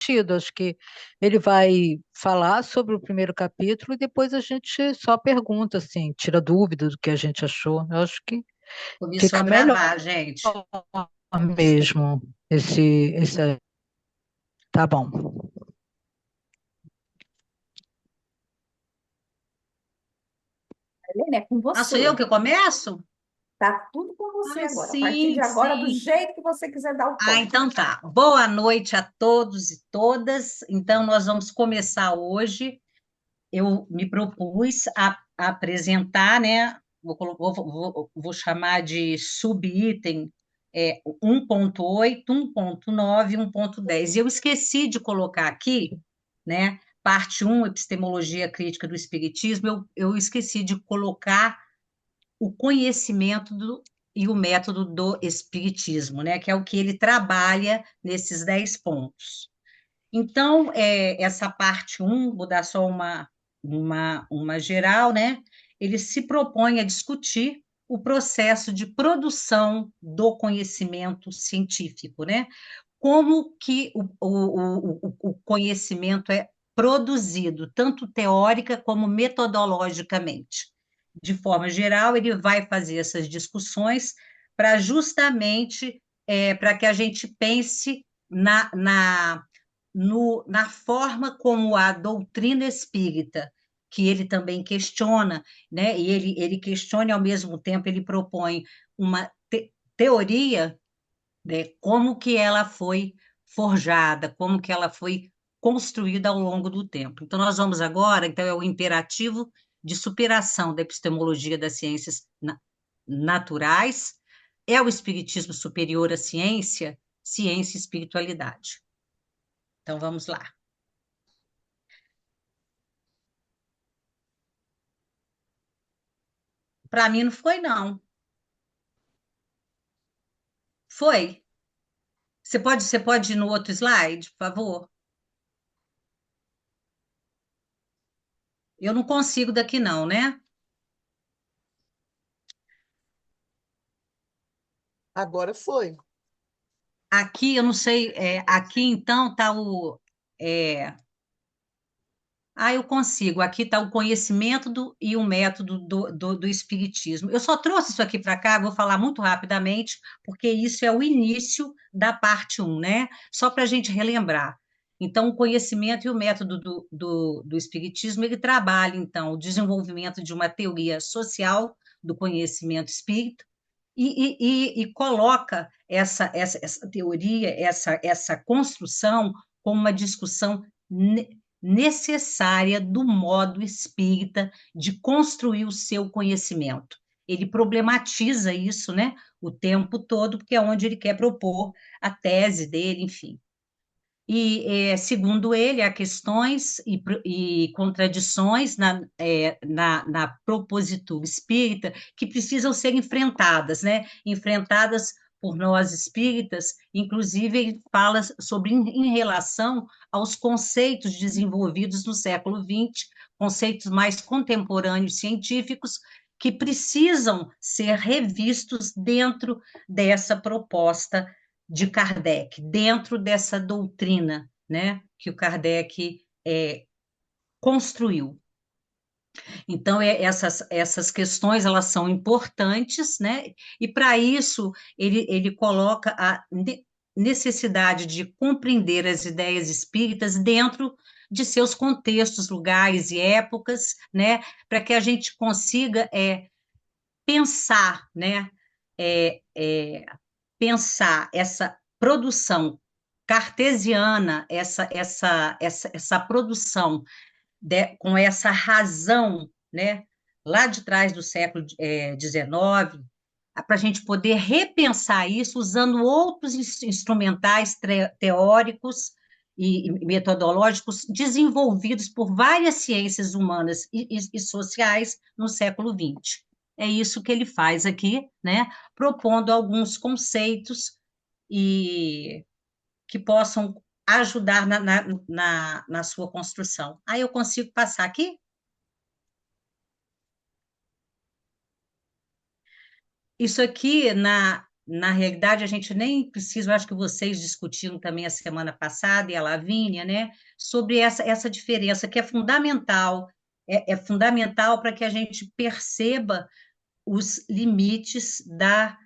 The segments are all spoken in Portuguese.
sentido. Acho que ele vai falar sobre o primeiro capítulo e depois a gente só pergunta, assim, tira dúvida do que a gente achou. Eu acho que Começou a fica melhor gravar, gente. mesmo esse. Tá bom. Helene, é com Ah, sou eu você. que começo? Tá tudo com você Ai, agora. A partir de sim, agora, do sim. jeito que você quiser dar o Ah, tom. então tá. Boa noite a todos e todas. Então, nós vamos começar hoje. Eu me propus a apresentar, né? Vou chamar de subitem 1.8, 1.9, 1.10. E eu esqueci de colocar aqui, né? Parte um, Epistemologia Crítica do Espiritismo, eu esqueci de colocar o conhecimento e o método do Espiritismo, né? Que é o que ele trabalha nesses 10 pontos. Então, essa parte um, vou dar só uma geral, né? Ele se propõe a discutir o processo de produção do conhecimento científico, né? Como que o conhecimento é produzido, tanto teórica como metodologicamente. De forma geral, ele vai fazer essas discussões para justamente para que a gente pense na forma como a doutrina espírita, que ele também questiona, né? E ele questiona e, ao mesmo tempo, ele propõe uma teoria, né? Como que ela foi forjada, como que ela foi construída ao longo do tempo. Então, nós vamos agora, então, é o imperativo de superação da epistemologia das ciências naturais, é o espiritismo superior à ciência, ciência e espiritualidade. Então, vamos lá. Para mim não foi, não. Foi. Você pode ir no outro slide, por favor? Eu não consigo daqui, não, né? Agora foi. Aqui, eu não sei, aqui então está é, eu consigo. Aqui está o conhecimento e o método do Espiritismo. Eu só trouxe isso aqui para cá, vou falar muito rapidamente, porque isso é o início da parte um, né? Só para a gente relembrar. Então, o conhecimento e o método do Espiritismo, ele trabalha, então, o desenvolvimento de uma teoria social do conhecimento espírita e coloca essa teoria, essa construção como uma discussão necessária do modo espírita de construir o seu conhecimento. Ele problematiza isso, né, o tempo todo, porque é onde ele quer propor a tese dele, enfim. E, segundo ele, há questões e contradições na propositura espírita que precisam ser enfrentadas, né? Enfrentadas por nós espíritas, inclusive ele fala sobre em relação aos conceitos desenvolvidos no século XX, conceitos mais contemporâneos científicos, que precisam ser revistos dentro dessa proposta de Kardec, dentro dessa doutrina, né, que o Kardec construiu. Então, essas questões, elas são importantes, né, e para isso ele coloca a necessidade de compreender as ideias espíritas dentro de seus contextos, lugares e épocas, né, para que a gente consiga pensar, né, é, é, pensar essa produção cartesiana, essa produção com essa razão, né, lá de trás do século XIX, para a gente poder repensar isso usando outros instrumentais teóricos e metodológicos desenvolvidos por várias ciências humanas e sociais no século XX. É isso que ele faz aqui, né, propondo alguns conceitos e que possam ajudar na sua construção. Aí eu consigo passar aqui? Isso aqui, na realidade, a gente nem precisa, eu acho que vocês discutiram também a semana passada, e a Lavínia, né, sobre essa diferença, que é fundamental para que a gente perceba os limites da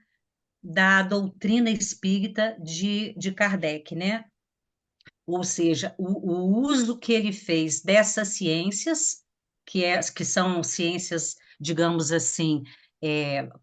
doutrina espírita de Kardec, né? Ou seja, o uso que ele fez dessas ciências, que são ciências, digamos assim,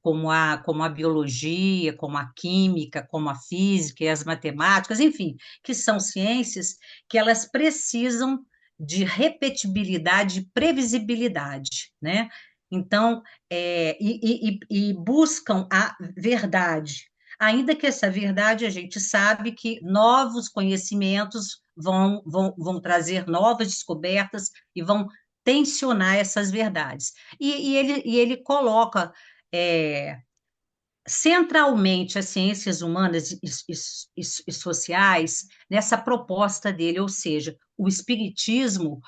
como a biologia, como a química, como a física e as matemáticas, enfim, que são ciências que elas precisam de repetibilidade e previsibilidade, né? Então, e buscam a verdade, ainda que essa verdade a gente sabe que novos conhecimentos vão trazer novas descobertas e vão tensionar essas verdades. E ele coloca é, centralmente as ciências humanas e sociais nessa proposta dele, ou seja, o espiritismo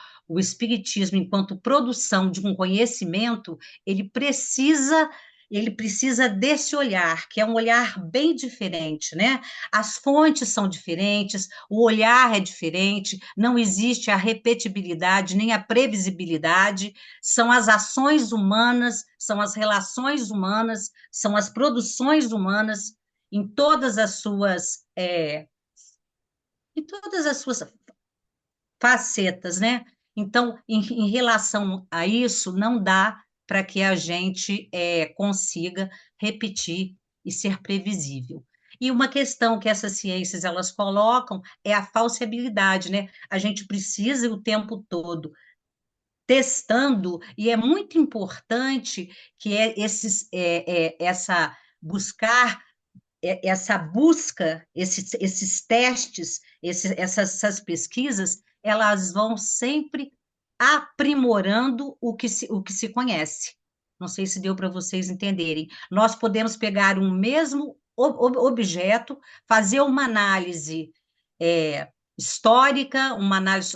enquanto produção de um conhecimento, ele precisa ele precisa desse olhar, que é um olhar bem diferente, né? As fontes são diferentes, o olhar é diferente, não existe a repetibilidade nem a previsibilidade, são as ações humanas, são as relações humanas, são as produções humanas em todas as suas em todas as suas facetas, né? Então, em relação a isso, não dá para que a gente consiga repetir e ser previsível. E uma questão que essas ciências elas colocam é a falseabilidade, né? A gente precisa o tempo todo testando, e é muito importante que essa busca, esses testes, essas pesquisas, elas vão sempre aprimorando o que se conhece. Não sei se deu para vocês entenderem. Nós podemos pegar um mesmo objeto, fazer uma análise histórica, uma análise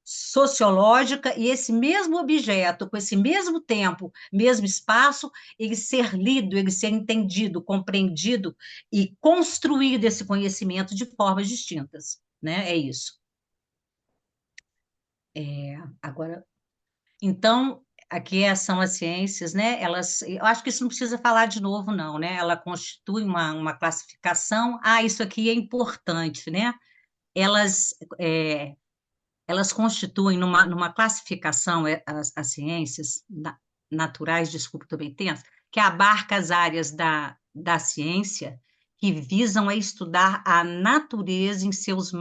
sociológica, e esse mesmo objeto, com esse mesmo tempo, mesmo espaço, ele ser lido, ele ser entendido, compreendido e construído esse conhecimento de formas distintas, né? É isso. Agora, então, aqui são as ciências, né? Eu acho que isso não precisa falar de novo, não, né? Ela constitui uma classificação. Ah, isso aqui é importante, né? Elas, é, elas constituem numa classificação, as ciências naturais, desculpa, estou bem tensa, que abarca as áreas da ciência que visam a estudar a natureza em seus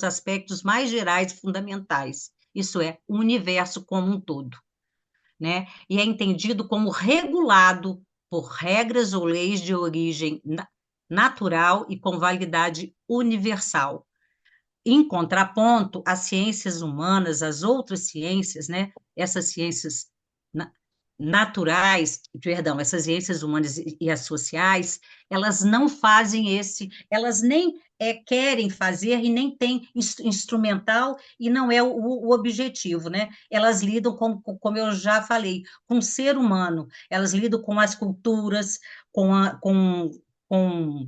aspectos mais gerais e fundamentais, isso é, o universo como um todo, né? E é entendido como regulado por regras ou leis de origem natural e com validade universal. Em contraponto, as ciências humanas, as outras ciências, né, essas ciências naturais, perdão, essas ciências humanas e as sociais, elas não fazem elas nem querem fazer e nem têm instrumental e não é o objetivo, né? Elas lidam, como eu já falei, com o ser humano, elas lidam com as culturas, com oh,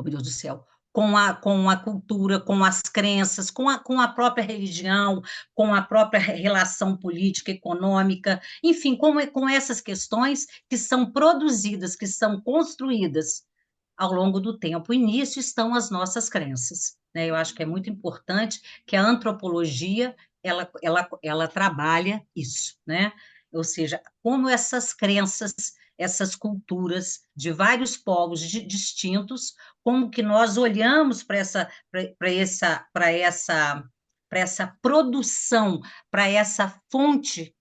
meu Deus do céu, com a cultura, com as crenças, com a própria religião, com a própria relação política, econômica, enfim, com essas questões que são produzidas, que são construídas ao longo do tempo. E nisso estão as nossas crenças, né? Eu acho que é muito importante que a antropologia ela trabalha isso, né? Ou seja, como essas crenças, essas culturas de vários povos distintos, como que nós olhamos para essa produção, para essa fonte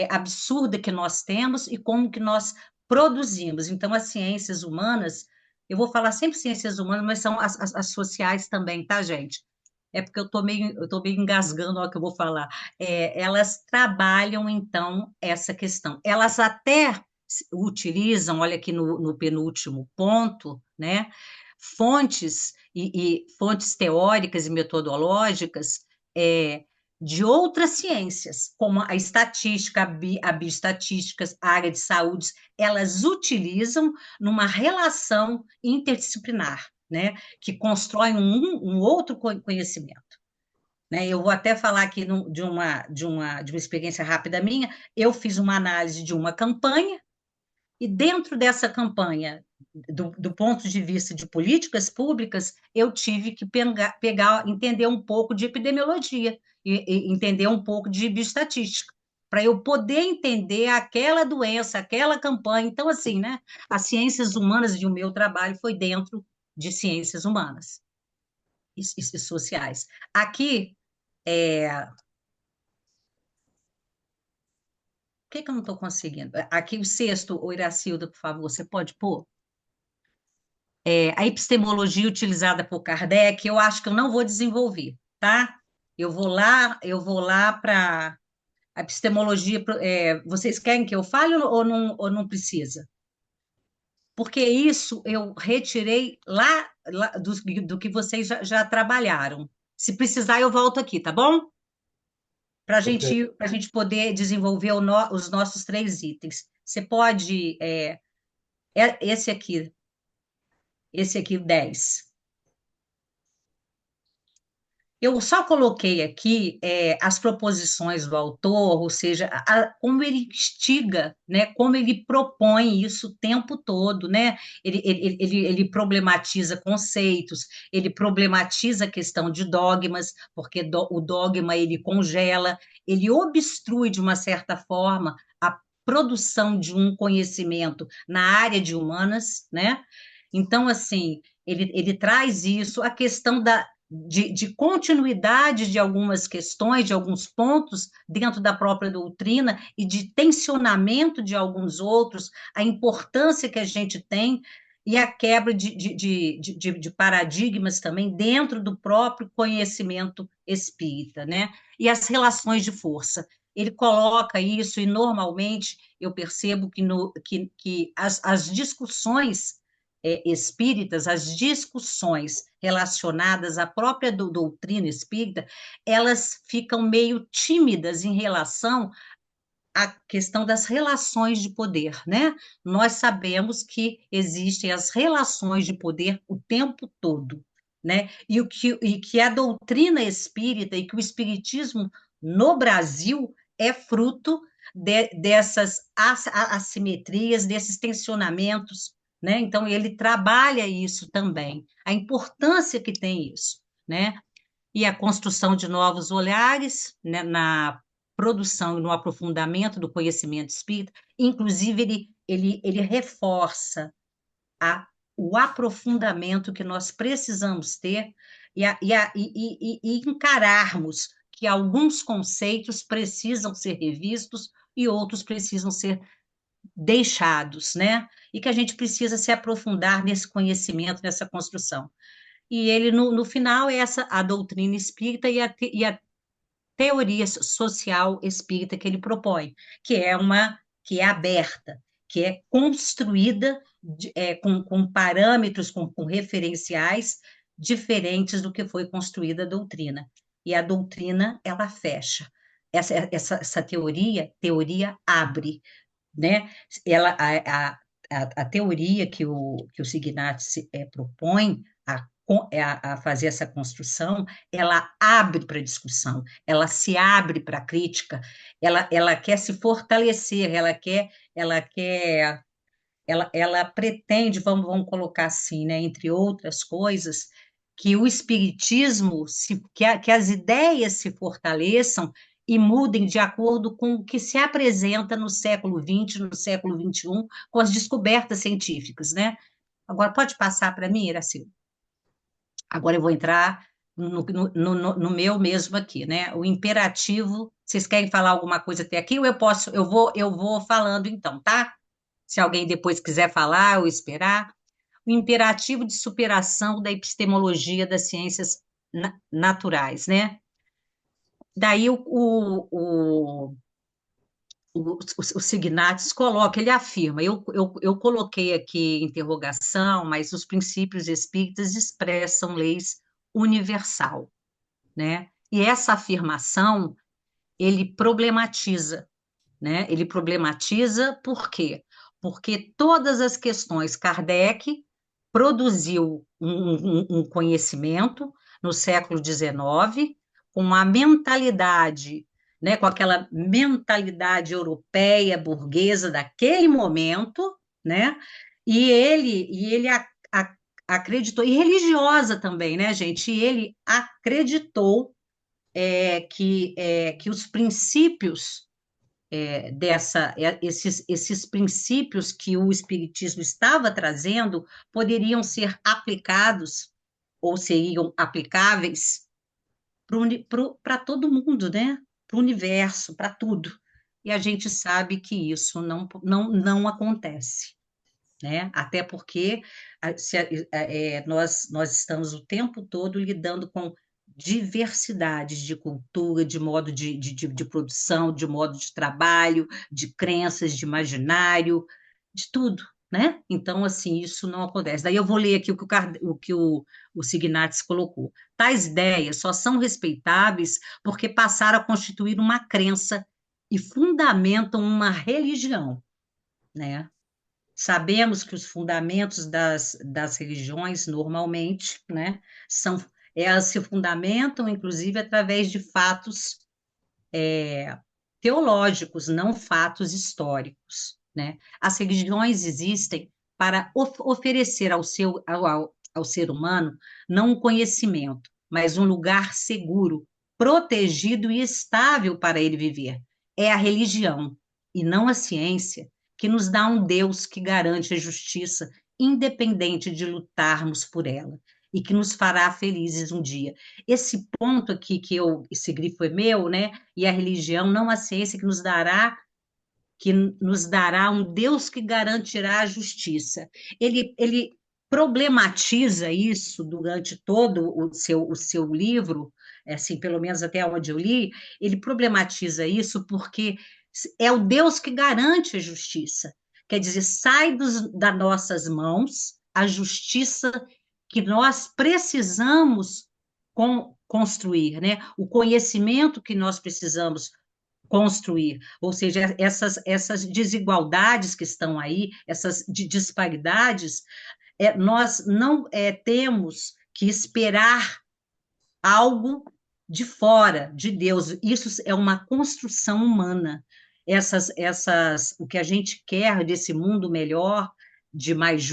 absurda que nós temos e como que nós produzimos. Então, as ciências humanas, eu vou falar sempre ciências humanas, mas são as sociais também, tá, gente? É porque eu tô meio engasgando na hora que eu vou falar. Elas trabalham, então, essa questão. Elas até utilizam, olha aqui no penúltimo ponto, né? Fontes e fontes teóricas e metodológicas de outras ciências, como a estatística, a bioestatística, a área de saúde, elas utilizam numa relação interdisciplinar, né, que constrói um outro conhecimento. Né? Eu vou até falar aqui de uma experiência rápida minha. Eu fiz uma análise de uma campanha, e dentro dessa campanha, do ponto de vista de políticas públicas, eu tive que entender um pouco de epidemiologia e entender um pouco de bioestatística, para eu poder entender aquela doença, aquela campanha. Então, assim, né, as ciências humanas e o meu trabalho foi dentro de ciências humanas e sociais. Aqui, por que eu não estou conseguindo? Aqui o sexto, ô Iracilda, por favor, você pode pôr? A epistemologia utilizada por Kardec, eu acho que eu não vou desenvolver, tá? Eu vou lá para a epistemologia. Vocês querem que eu fale ou não precisa? Porque isso eu retirei lá do que vocês já trabalharam. Se precisar, eu volto aqui, tá bom? Para Ok. a gente poder desenvolver os nossos 3 itens. Você pode. Esse aqui, o 10. Eu só coloquei aqui as proposições do autor, ou seja, como ele instiga, né, como ele propõe isso o tempo todo, né? Ele problematiza conceitos, ele problematiza a questão de dogmas, porque o dogma ele congela, ele obstrui de uma certa forma a produção de um conhecimento na área de humanas, né? Então, assim, ele traz isso, a questão de continuidade de algumas questões, de alguns pontos dentro da própria doutrina e de tensionamento de alguns outros, a importância que a gente tem e a quebra de paradigmas também dentro do próprio conhecimento espírita, né? E as relações de força. Ele coloca isso e, normalmente, eu percebo que as discussões espíritas, as discussões relacionadas à própria doutrina espírita, elas ficam meio tímidas em relação à questão das relações de poder, né? Nós sabemos que existem as relações de poder o tempo todo, né? E que a doutrina espírita e que o espiritismo no Brasil é fruto dessas assimetrias, desses tensionamentos, né? Então, ele trabalha isso também, a importância que tem isso, né? E a construção de novos olhares, né, na produção e no aprofundamento do conhecimento espírita, inclusive ele reforça a, o aprofundamento que nós precisamos ter e encararmos que alguns conceitos precisam ser revistos e outros precisam ser deixados, né? E que a gente precisa se aprofundar nesse conhecimento, nessa construção. E ele, no final, é a doutrina espírita e a teoria social espírita que ele propõe, que é aberta, que é construída com parâmetros, com referenciais diferentes do que foi construída a doutrina. E a doutrina, ela fecha. Essa teoria abre, né? A teoria que o Signat propõe a fazer essa construção, ela abre para discussão, ela se abre para crítica, ela quer se fortalecer, ela pretende, vamos colocar assim, né, entre outras coisas, que o espiritismo, que as ideias se fortaleçam e mudem de acordo com o que se apresenta no século XX, no século XXI, com as descobertas científicas, né? Agora, pode passar para mim, Iracil? Agora eu vou entrar no meu mesmo aqui, né? O imperativo. Vocês querem falar alguma coisa até aqui? Ou eu vou falando então, tá? Se alguém depois quiser falar ou esperar. O imperativo de superação da epistemologia das ciências naturais, né? Daí o Signatis coloca, ele afirma, eu coloquei aqui interrogação, mas os princípios espíritas expressam leis universal, né? E essa afirmação, ele problematiza, né? Ele problematiza por quê? Porque todas as questões, Kardec produziu um conhecimento no século XIX, com a mentalidade, né, com aquela mentalidade europeia, burguesa daquele momento, né? E ele acreditou, e religiosa também, né, gente? E ele acreditou que os princípios esses princípios que o Espiritismo estava trazendo poderiam ser aplicados ou seriam aplicáveis para todo mundo, né? Para o universo, para tudo. E a gente sabe que isso não acontece, né? Até porque nós estamos o tempo todo lidando com diversidades de cultura, de modo de produção, de modo de trabalho, de crenças, de imaginário, de tudo, né? Então, assim, isso não acontece. Daí eu vou ler aqui o que o Signatis colocou. Tais ideias só são respeitáveis porque passaram a constituir uma crença e fundamentam uma religião, né? Sabemos que os fundamentos das religiões, normalmente, né, elas se fundamentam, inclusive, através de fatos teológicos, não fatos históricos, né? As religiões existem para oferecer ao ser humano não um conhecimento, mas um lugar seguro, protegido e estável para ele viver. É a religião, e não a ciência, que nos dá um Deus que garante a justiça, independente de lutarmos por ela, e que nos fará felizes um dia. Esse ponto aqui esse grifo é meu, né? E a religião, não a ciência, que nos dará um Deus que garantirá a justiça. Ele problematiza isso durante todo o seu livro, assim, pelo menos até onde eu li, ele problematiza isso porque é o Deus que garante a justiça. Quer dizer, sai das nossas mãos a justiça que nós precisamos construir, né? O conhecimento que nós precisamos construir, ou seja, essas desigualdades que estão aí, essas disparidades, nós não temos que esperar algo de fora de Deus. Isso é uma construção humana. O que a gente quer desse mundo melhor, de mais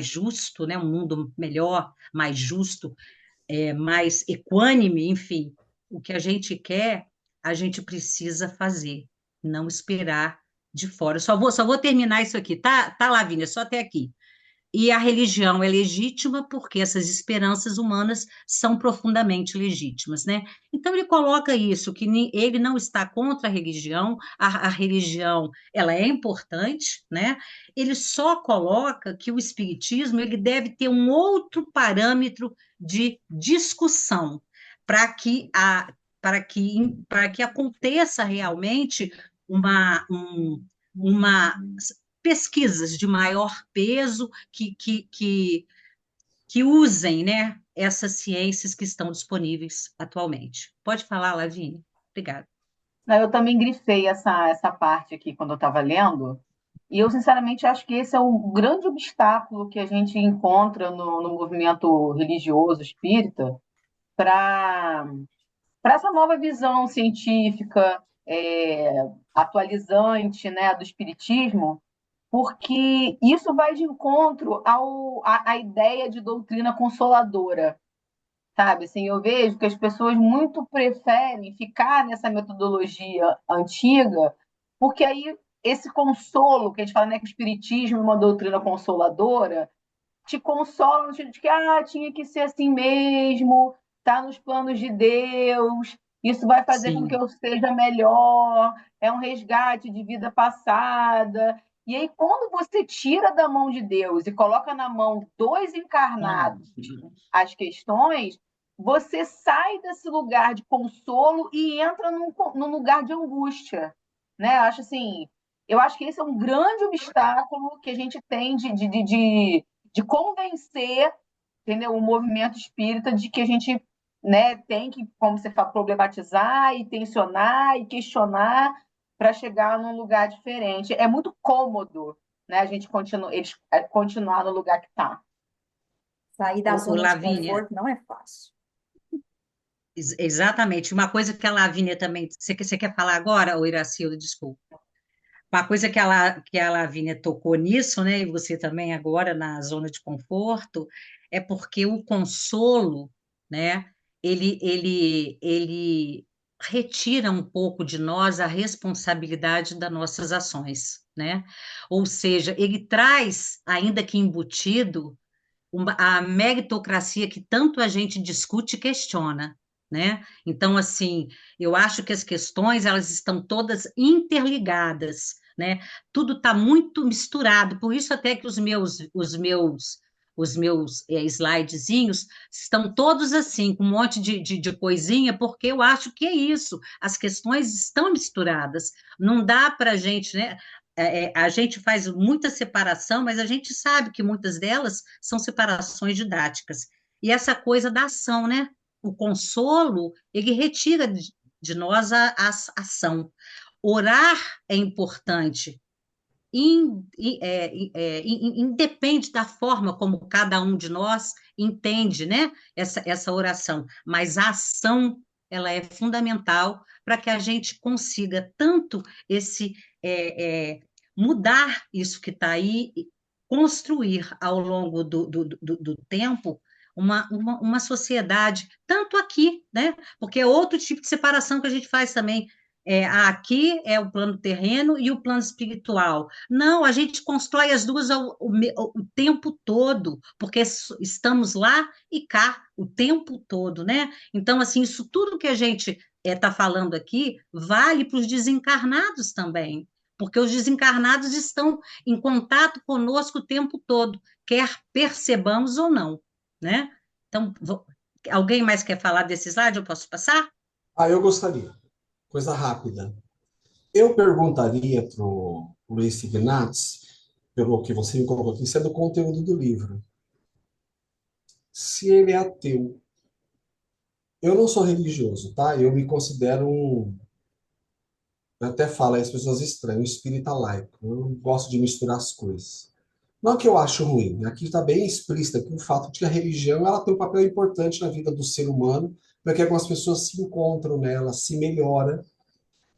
justo, né? Um mundo melhor, mais justo, mais equânime, enfim, o que a gente quer, a gente precisa fazer, não esperar de fora. Eu só vou terminar isso aqui, tá, Lavínia? Só até aqui. E a religião é legítima porque essas esperanças humanas são profundamente legítimas, né? Então ele coloca isso, que ele não está contra a religião ela é importante, né? Ele só coloca que o espiritismo ele deve ter um outro parâmetro de discussão para que para que aconteça realmente uma pesquisas de maior peso que usem, né, essas ciências que estão disponíveis atualmente. Pode falar, Lavínia. Obrigada. Não, eu também grifei essa parte aqui quando eu estava lendo, e eu, sinceramente, acho que esse é o grande obstáculo que a gente encontra no movimento religioso espírita para essa nova visão científica, atualizante, né, do espiritismo, porque isso vai de encontro à ideia de doutrina consoladora, sabe? Assim, eu vejo que as pessoas muito preferem ficar nessa metodologia antiga, porque aí esse consolo, que a gente fala, né, que o espiritismo é uma doutrina consoladora, te consola no sentido de que tinha que ser assim mesmo, tá nos planos de Deus, isso vai fazer com que Sim. eu seja melhor, é um resgate de vida passada. E aí, quando você tira da mão de Deus e coloca na mão dois encarnados as questões, você sai desse lugar de consolo e entra num lugar de angústia, né? Eu acho que esse é um grande obstáculo que a gente tem de convencer, entendeu, o movimento espírita de que a gente né, tem que, como você fala, problematizar e tensionar e questionar para chegar num lugar diferente. É muito cômodo, né, a gente continuar no lugar que está. Sair da zona de Lavínia, conforto não é fácil. exatamente. Uma coisa que a Lavínia também. Você quer falar agora, ou Iracilda, desculpa? Uma coisa que a Lavínia tocou nisso, né, e você também agora na zona de conforto, é porque o consolo, né, ele retira um pouco de nós a responsabilidade das nossas ações, né? Ou seja, ele traz, ainda que embutido, a meritocracia que tanto a gente discute e questiona, né? Então, assim, eu acho que as questões, elas estão todas interligadas, né? Tudo está muito misturado, por isso até que os meus slidezinhos estão todos assim, com um monte de coisinha, porque eu acho que é isso, as questões estão misturadas, não dá para a gente, né? A gente faz muita separação, mas a gente sabe que muitas delas são separações didáticas. E essa coisa da ação, né? O consolo, ele retira de nós a ação. Orar é importante, independe da forma como cada um de nós entende, né, essa oração, mas a ação, ela é fundamental para que a gente consiga tanto esse mudar isso que está aí, e construir ao longo do tempo uma sociedade, tanto aqui, né? Porque é outro tipo de separação que a gente faz também. Aqui é o plano terreno e o plano espiritual. Não, a gente constrói as duas o tempo todo, porque estamos lá e cá o tempo todo, né? Então, assim, isso tudo que a gente está falando aqui vale para os desencarnados também, porque os desencarnados estão em contato conosco o tempo todo, quer percebamos ou não, né? Então, alguém mais quer falar desse slide? Eu posso passar? Ah, eu gostaria. Coisa rápida. Eu perguntaria para o Luiz Ignatz, pelo que você me colocou aqui, isso é do conteúdo do livro, se ele é ateu. Eu não sou religioso, tá? Eu me considero eu até falo, aí as pessoas estranham, um espírita laico. Eu não gosto de misturar as coisas. Não que eu acho ruim, aqui está bem explícito aqui o fato de que a religião ela tem um papel importante na vida do ser humano, para que algumas pessoas se encontram nela, se melhoram,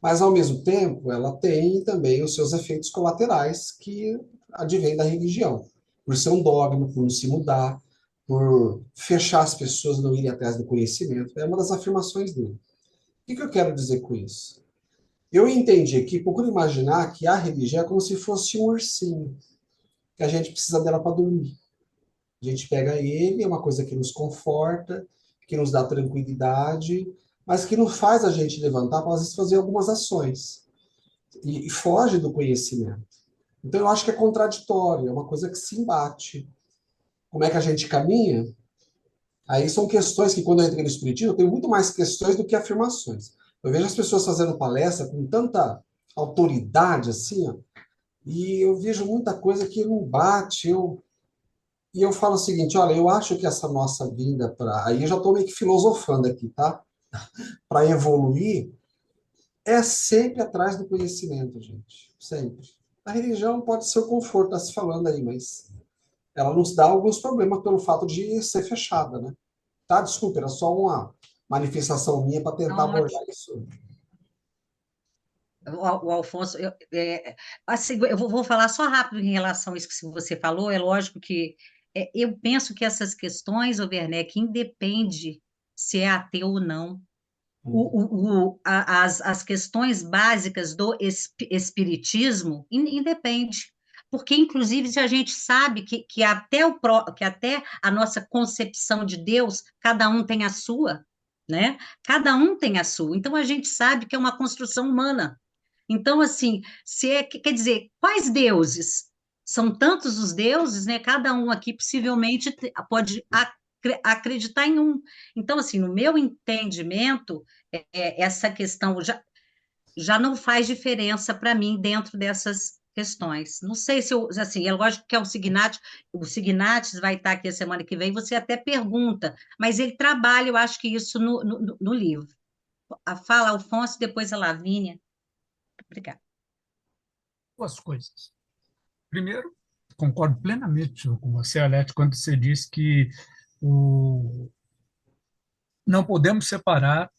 mas ao mesmo tempo ela tem também os seus efeitos colaterais que advêm da religião, por ser um dogma, por não se mudar, por fechar as pessoas não irem atrás do conhecimento. É uma das afirmações dele. O que eu quero dizer com isso? Eu entendi aqui, procuro imaginar que a religião é como se fosse um ursinho, que a gente precisa dela para dormir. A gente pega ele, é uma coisa que nos conforta, que nos dá tranquilidade, mas que não faz a gente levantar para, às vezes, fazer algumas ações. E foge do conhecimento. Então, eu acho que é contraditório, é uma coisa que se embate. Como é que a gente caminha? Aí são questões que, quando eu entrei no Espiritismo, eu tenho muito mais questões do que afirmações. Eu vejo as pessoas fazendo palestra com tanta autoridade, assim, ó, e eu vejo muita coisa que não bate. E eu falo o seguinte, olha, eu acho que essa nossa vinda para... Aí eu já estou meio que filosofando aqui, tá? Para evoluir, é sempre atrás do conhecimento, gente. Sempre. A religião pode ser o conforto, está se falando aí, mas ela nos dá alguns problemas pelo fato de ser fechada, né? Tá? Desculpa, era só uma manifestação minha para tentar Não, abordar isso. o Alfonso, assim, eu vou falar só rápido em relação a isso que você falou. É lógico que eu penso que essas questões, ô Werneck, independe se é ateu ou não. As questões básicas do espiritismo independe. Porque, inclusive, se a gente sabe que até a nossa concepção de Deus, cada um tem a sua, né? Cada um tem a sua. Então, a gente sabe que é uma construção humana. Então, assim, quer dizer, quais deuses? São tantos os deuses, né? Cada um aqui possivelmente pode acreditar em um. Então, assim, no meu entendimento, essa questão já não faz diferença para mim dentro dessas questões. Não sei se eu, assim, é lógico que é o Signatis vai estar aqui a semana que vem, você até pergunta, mas ele trabalha, eu acho que isso no livro. Fala Alfonso, depois a Lavínia. Obrigada. Duas coisas. Primeiro, concordo plenamente com você, Alete, quando você diz que o... não podemos separar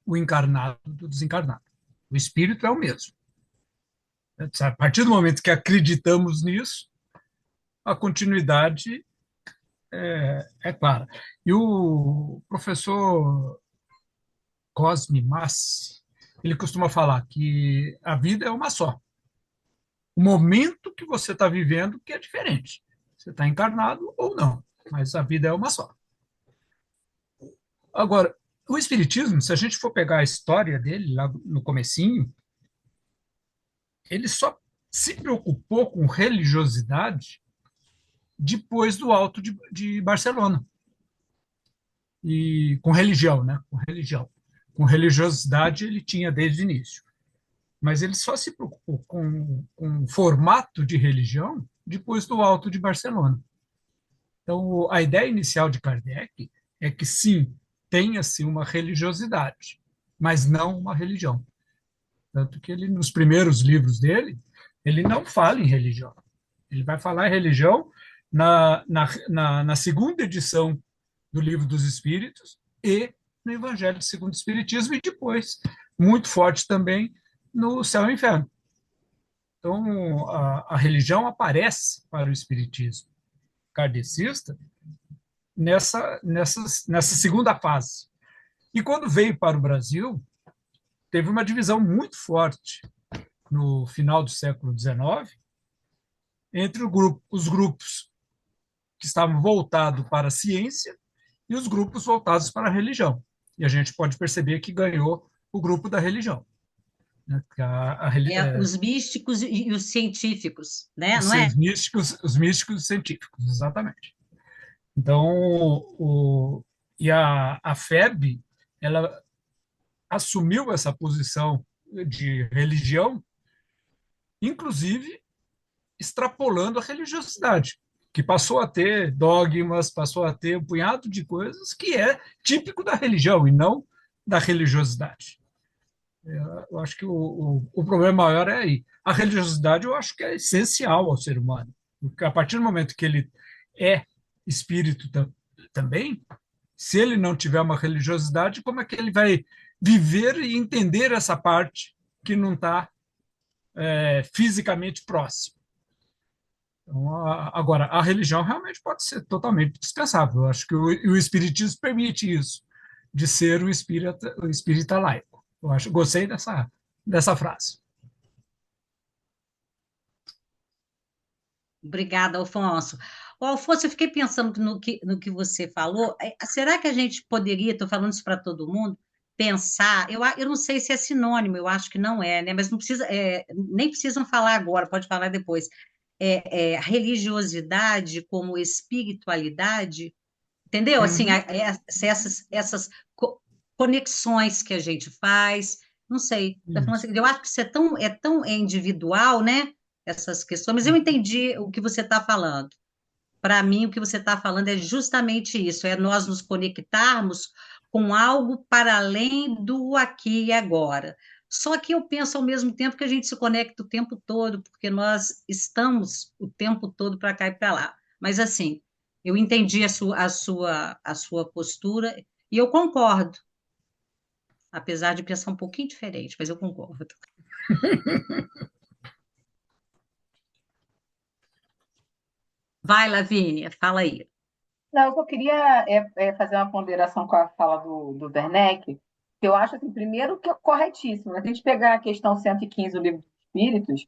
o encarnado do desencarnado. O espírito é o mesmo. A partir do momento que acreditamos nisso, a continuidade é clara. E o professor Cosme Massi, ele costuma falar que a vida é uma só. O momento que você está vivendo que é diferente. Você está encarnado ou não, mas a vida é uma só. Agora, o Espiritismo, se a gente for pegar a história dele lá no comecinho, ele só se preocupou com religiosidade depois do Alto de Barcelona. E com religião, né? Com religião. Com religiosidade ele tinha desde o início. Mas ele só se preocupou com o formato de religião depois do Alto de Barcelona. Então, a ideia inicial de Kardec é que, sim, tenha-se uma religiosidade, mas não uma religião. Tanto que ele, nos primeiros livros dele, ele não fala em religião. Ele vai falar em religião na segunda edição do Livro dos Espíritos e no Evangelho segundo o Espiritismo, e depois, muito forte também, no Céu e Inferno. Então, a religião aparece para o Espiritismo kardecista nessa segunda fase. E quando veio para o Brasil, teve uma divisão muito forte no final do século XIX entre os grupos que estavam voltados para a ciência e os grupos voltados para a religião. E a gente pode perceber que ganhou o grupo da religião. Né? Os místicos e os científicos, né? Não é? Os místicos científicos, exatamente. Então, a FEB, ela assumiu essa posição de religião, inclusive extrapolando a religiosidade, que passou a ter dogmas, passou a ter um punhado de coisas que é típico da religião e não da religiosidade. Eu acho que o problema maior é aí. A religiosidade eu acho que é essencial ao ser humano, porque a partir do momento que ele é espírito também, se ele não tiver uma religiosidade, como é que ele vai viver e entender essa parte que não está fisicamente próximo? Então, agora, a religião realmente pode ser totalmente dispensável. Eu acho que o espiritismo permite isso, de ser o espírita laico. Gostei dessa frase. Obrigada, Alfonso. Alfonso, eu fiquei pensando no que você falou. Será que a gente poderia, estou falando isso para todo mundo, pensar? Eu não sei se é sinônimo, eu acho que não é, né? Mas não precisa, nem precisam falar agora, pode falar depois. Religiosidade como espiritualidade, entendeu? Assim, essas conexões que a gente faz, não sei. Eu acho que isso é tão individual, né? Essas questões, mas eu entendi o que você está falando. Para mim, o que você está falando é justamente isso: é nós nos conectarmos com algo para além do aqui e agora. Só que eu penso ao mesmo tempo que a gente se conecta o tempo todo, porque nós estamos o tempo todo para cá e para lá. Mas, assim, eu entendi a sua postura e eu concordo, apesar de pensar um pouquinho diferente, mas eu concordo. Vai, Lavínia, fala aí. Não, eu só queria fazer uma ponderação com a fala do Werneck, que eu acho, assim, primeiro, que é corretíssimo. Né? Se a gente pegar a questão 115 do Livro dos Espíritos,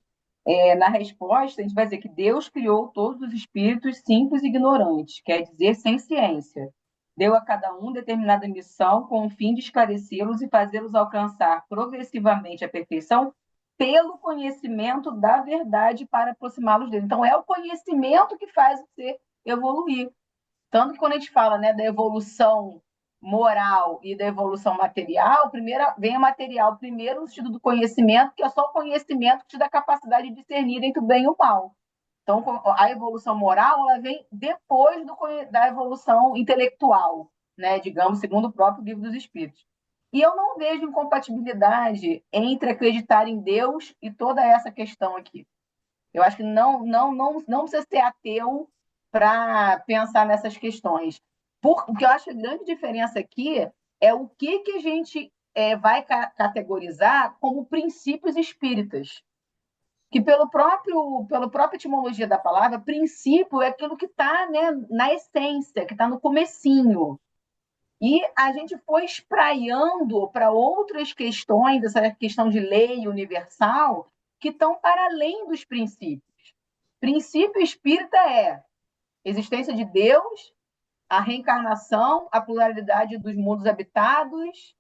na resposta, a gente vai dizer que Deus criou todos os espíritos simples e ignorantes, quer dizer, sem ciência. Deu a cada um determinada missão com o fim de esclarecê-los e fazê-los alcançar progressivamente a perfeição pelo conhecimento da verdade para aproximá-los dele. Então, é o conhecimento que faz você evoluir. Tanto que quando a gente fala, né, da evolução moral e da evolução material, primeiro vem a material, primeiro o estudo do conhecimento, que é só o conhecimento que te dá a capacidade de discernir entre o bem e o mal. Então, a evolução moral ela vem depois da evolução intelectual, né, digamos, segundo o próprio Livro dos Espíritos. E eu não vejo incompatibilidade entre acreditar em Deus e toda essa questão aqui. Eu acho que não precisa ser ateu para pensar nessas questões. O que eu acho que a grande diferença aqui é o que a gente vai categorizar como princípios espíritas. Que pela própria etimologia da palavra, princípio é aquilo que está, né, na essência, que está no comecinho. E a gente foi espraiando para outras questões, essa questão de lei universal, que estão para além dos princípios. Princípio espírita é existência de Deus, a reencarnação, a pluralidade dos mundos habitados,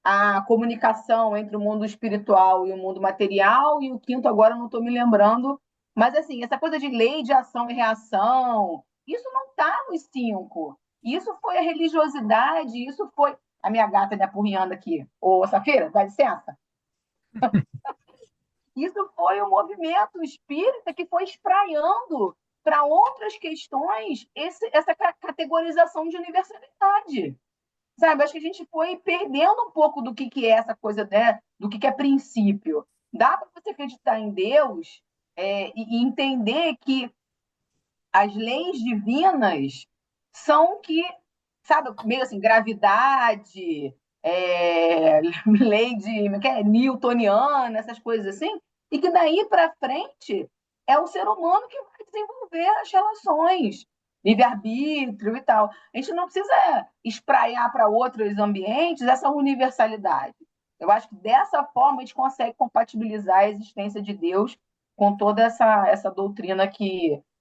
a comunicação entre o mundo espiritual e o mundo material, e o quinto agora não estou me lembrando, mas assim, essa coisa de lei de ação e reação, isso não está nos 5. Isso foi a religiosidade, isso foi... A minha gata me apurrinhando aqui. Ô, Safira, dá licença. Isso foi o movimento espírita que foi espraiando para outras questões essa categorização de universalidade. Sabe, acho que a gente foi perdendo um pouco do que é essa coisa, né? Do que é princípio. Dá para você acreditar em Deus e entender que as leis divinas são que, sabe, meio assim, gravidade, lei de newtoniana, essas coisas assim, e que daí para frente é o ser humano que vai desenvolver as relações, livre-arbítrio e tal. A gente não precisa espraiar para outros ambientes essa universalidade. Eu acho que dessa forma a gente consegue compatibilizar a existência de Deus com toda essa doutrina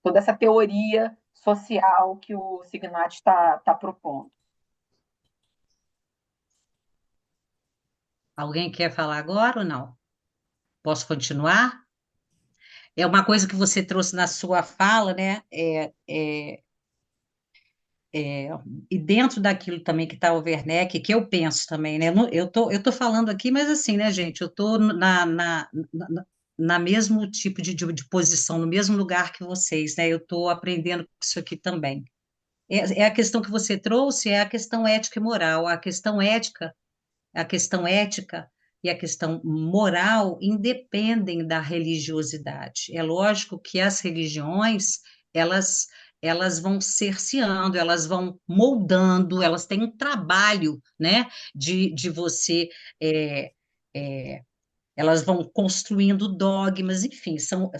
toda essa teoria social que o Signat está propondo. Alguém quer falar agora ou não? Posso continuar? É uma coisa que você trouxe na sua fala, né? E dentro daquilo também que está o Werneck, que eu penso também, né? Eu tô falando aqui, mas assim, né, gente? Eu estou na mesmo tipo de posição, no mesmo lugar que vocês, né? Eu estou aprendendo com isso aqui também. É a questão que você trouxe, é a questão ética e moral. A questão ética e a questão moral independem da religiosidade. É lógico que as religiões, elas vão cerceando, elas vão moldando, elas têm um trabalho, né, de você, é, é, elas vão construindo dogmas, enfim, são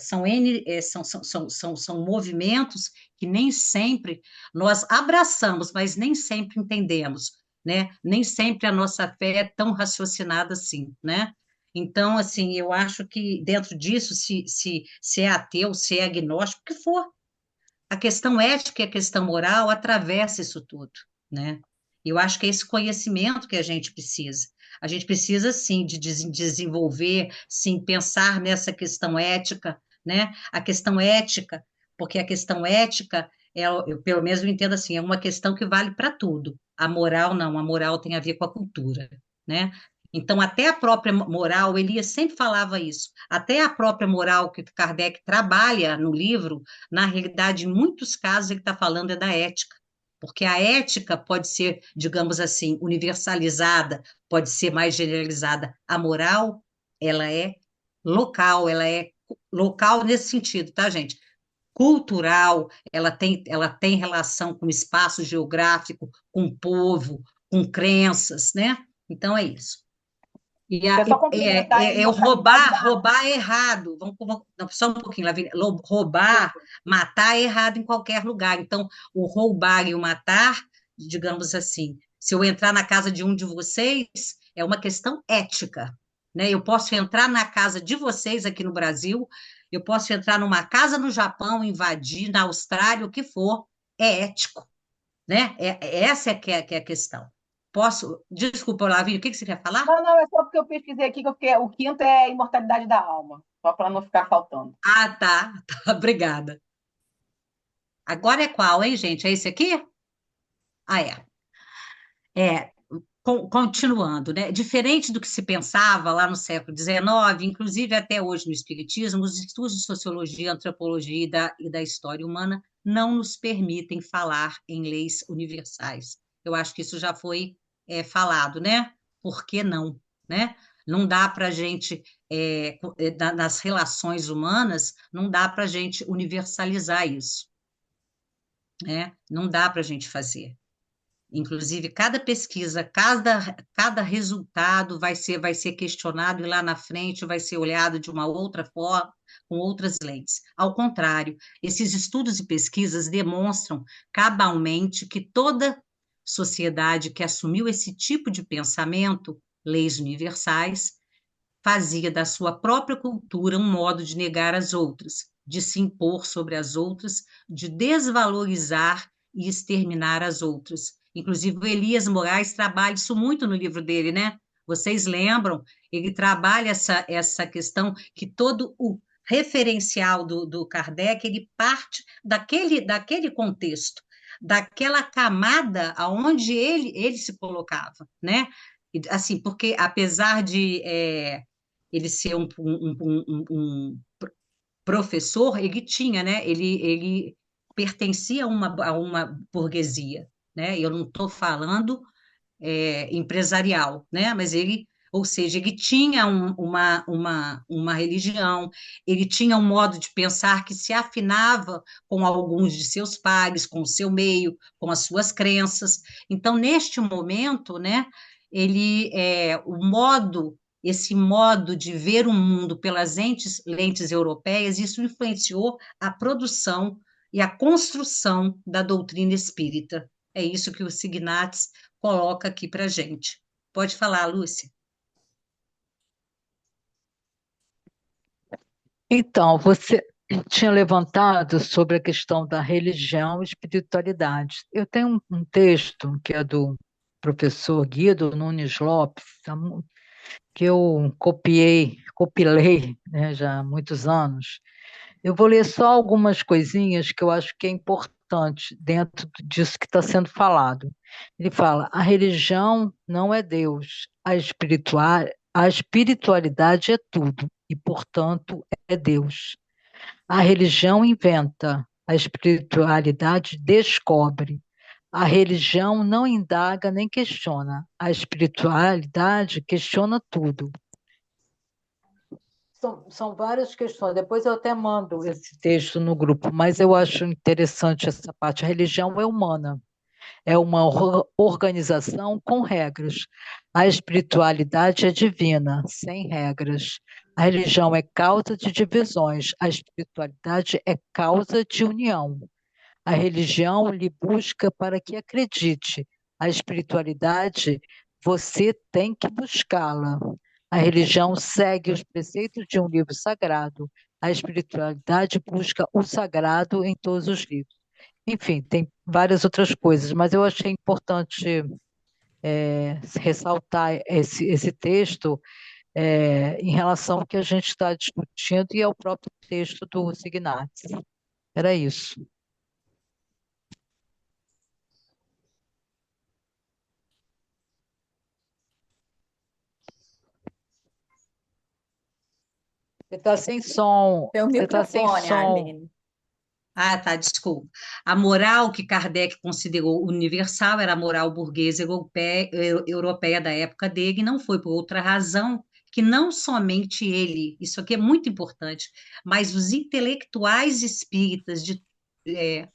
movimentos que nem sempre nós abraçamos, mas nem sempre entendemos, né? Nem sempre a nossa fé é tão raciocinada assim, né? Então, assim, eu acho que dentro disso, se é ateu, se é agnóstico, o que for, a questão ética e a questão moral atravessa isso tudo, né? E eu acho que é esse conhecimento que a gente precisa. A gente precisa, sim, de desenvolver, sim, pensar nessa questão ética, né? A questão ética, porque a questão ética, eu, pelo menos eu entendo assim, é uma questão que vale para tudo. A moral, não, a moral tem a ver com a cultura, né? Então, até a própria moral, Elias sempre falava isso, até a própria moral que Kardec trabalha no livro, na realidade, em muitos casos, ele está falando é da ética, porque a ética pode ser, digamos assim, universalizada, pode ser mais generalizada. A moral, ela é local nesse sentido, tá, gente? Cultural, ela tem relação com espaço geográfico, com povo, com crenças, né? Então é isso. É só complementar a O imortalidade da roubar é errado. Não, só um pouquinho, Lavínia. Roubar, matar é errado em qualquer lugar. Então, o roubar e o matar, digamos assim, se eu entrar na casa de um de vocês, é uma questão ética, né? Eu posso entrar na casa de vocês aqui no Brasil, eu posso entrar numa casa no Japão, invadir, na Austrália, o que for, é ético, né? Essa que é a questão. Posso? Desculpa, Lavínia, o que você quer falar? Não, é só porque eu pesquisei aqui que o quinto é a imortalidade da alma, só para não ficar faltando. Ah, tá. Obrigada. Agora é qual, hein, gente? É esse aqui? Ah, é. É, continuando, né? Diferente do que se pensava lá no século XIX, inclusive até hoje no Espiritismo, os estudos de sociologia, antropologia e da história humana não nos permitem falar em leis universais. Eu acho que isso já foi falado, né? Por que não, né? Não dá para a gente, nas relações humanas, não dá para a gente universalizar isso, né? Não dá para a gente fazer. Inclusive, cada pesquisa, cada resultado vai ser questionado e lá na frente vai ser olhado de uma outra forma, com outras lentes. Ao contrário, esses estudos e pesquisas demonstram cabalmente que toda sociedade que assumiu esse tipo de pensamento, leis universais, fazia da sua própria cultura um modo de negar as outras, de se impor sobre as outras, de desvalorizar e exterminar as outras. Inclusive, o Elias Moraes trabalha isso muito no livro dele, né? Vocês lembram? Ele trabalha essa questão que todo o referencial do Kardec, ele parte daquele contexto, daquela camada aonde ele se colocava, né? Assim, porque apesar de ele ser um professor, ele tinha, né? Ele pertencia a uma burguesia, né? Eu não estou falando empresarial, né? Mas ele, ou seja, ele tinha uma religião, ele tinha um modo de pensar que se afinava com alguns de seus pares, com o seu meio, com as suas crenças. Então, neste momento, né? Esse modo de ver o mundo pelas lentes europeias, isso influenciou a produção e a construção da doutrina espírita. É isso que o Signatis coloca aqui para a gente. Pode falar, Lúcia. Então, você tinha levantado sobre a questão da religião e espiritualidade. Eu tenho um texto que é do professor Guido Nunes Lopes, que eu copilei, né, já há muitos anos. Eu vou ler só algumas coisinhas que eu acho que é importante dentro disso que está sendo falado. Ele fala: a religião não é Deus, a espiritualidade é tudo, e, portanto, é Deus. A religião inventa, a espiritualidade descobre. A religião não indaga nem questiona, a espiritualidade questiona tudo. São várias questões. Depois eu até mando esse texto no grupo, mas eu acho interessante essa parte. A religião é humana, é uma organização com regras. A espiritualidade é divina, sem regras. A religião é causa de divisões, a espiritualidade é causa de união. A religião lhe busca para que acredite. A espiritualidade, você tem que buscá-la. A religião segue os preceitos de um livro sagrado. A espiritualidade busca o sagrado em todos os livros. Enfim, tem várias outras coisas, mas eu achei importante ressaltar esse texto em relação ao que a gente está discutindo e ao próprio texto do Signatis. Era isso. Você está sem som. Seu Você está sem microfone, som. Aline. Ah, tá, desculpa. A moral que Kardec considerou universal era a moral burguesa europeia da época dele, e não foi por outra razão que não somente ele, isso aqui é muito importante, mas os intelectuais espíritas é,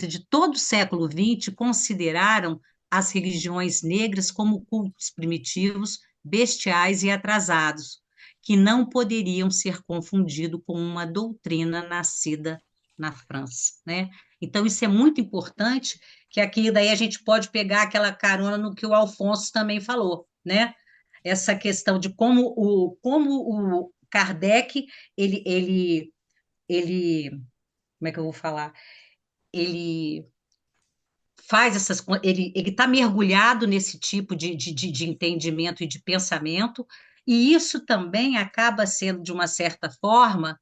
de todo o século XX consideraram as religiões negras como cultos primitivos, bestiais e atrasados, que não poderiam ser confundidos com uma doutrina nascida na França, né? Então, isso é muito importante, que aqui daí a gente pode pegar aquela carona no que o Alfonso também falou, né? Essa questão de como o Kardec, ele, como é que eu vou falar? Ele faz ele está mergulhado nesse tipo de entendimento e de pensamento, e isso também acaba sendo, de uma certa forma,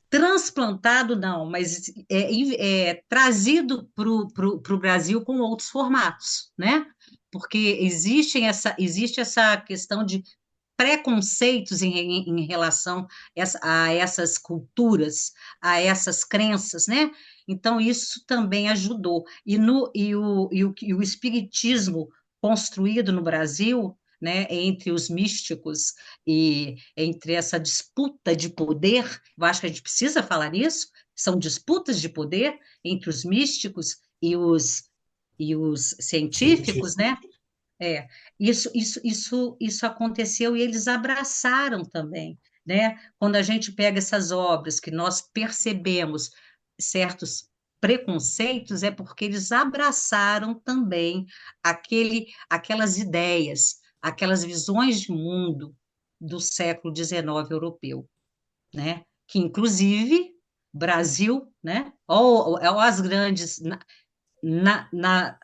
transplantado não, mas é trazido para o Brasil com outros formatos, né? Porque existe essa questão de preconceitos em relação a essas culturas, a essas crenças, né? Então, isso também ajudou. E o espiritismo construído no Brasil, né, entre os místicos e entre essa disputa de poder, eu acho que a gente precisa falar nisso, são disputas de poder entre os místicos e os científicos, Científico. né? É, isso aconteceu e eles abraçaram também, né? Quando a gente pega essas obras que nós percebemos certos preconceitos, é porque eles abraçaram também aquelas ideias, aquelas visões de mundo do século XIX europeu, né? Que inclusive Brasil, né? Ou as grandes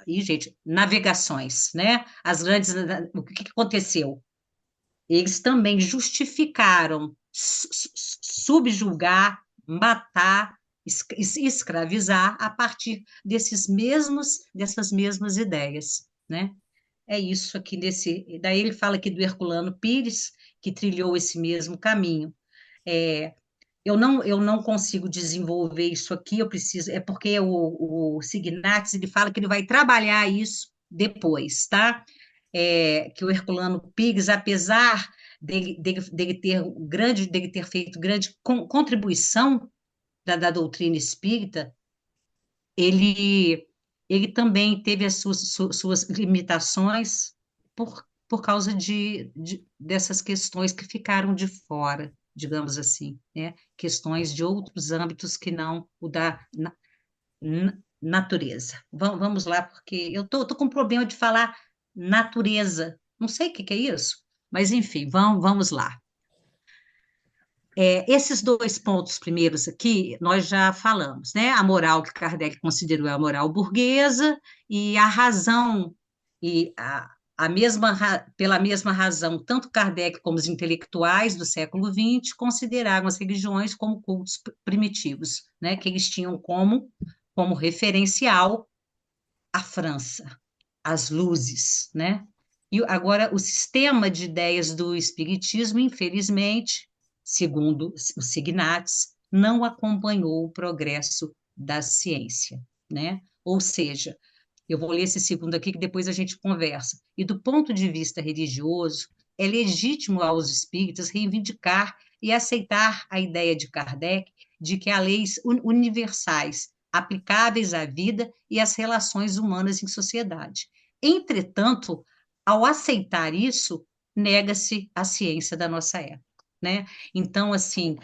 gente, navegações, né? As grandes, o que aconteceu? Eles também justificaram subjugar, matar, escravizar a partir dessas mesmas ideias, né? É isso aqui daí ele fala aqui do Herculano Pires, que trilhou esse mesmo caminho. É, eu não consigo desenvolver isso aqui, eu preciso, é porque o Signatis, ele fala que ele vai trabalhar isso depois, tá? Que o Herculano Pires, apesar dele ter feito grande contribuição da doutrina espírita, ele, ele também teve as suas limitações por causa dessas questões que ficaram de fora, digamos assim, né? Questões de outros âmbitos que não o da natureza. Vamos lá, porque eu tô com problema de falar natureza. Não sei o que é isso, mas enfim, vamos lá. Esses dois pontos primeiros aqui, nós já falamos, né? A moral que Kardec considerou a moral burguesa e a razão, e pela mesma razão, tanto Kardec como os intelectuais do século XX consideraram as religiões como cultos primitivos, né? Que eles tinham como referencial a França, as luzes, né? E agora, o sistema de ideias do espiritismo, infelizmente, segundo o Signatis, não acompanhou o progresso da ciência, né? Ou seja, eu vou ler esse segundo aqui que depois a gente conversa. E do ponto de vista religioso, é legítimo aos espíritas reivindicar e aceitar a ideia de Kardec de que há leis universais aplicáveis à vida e às relações humanas em sociedade. Entretanto, ao aceitar isso, nega-se a ciência da nossa época, né? Então, assim,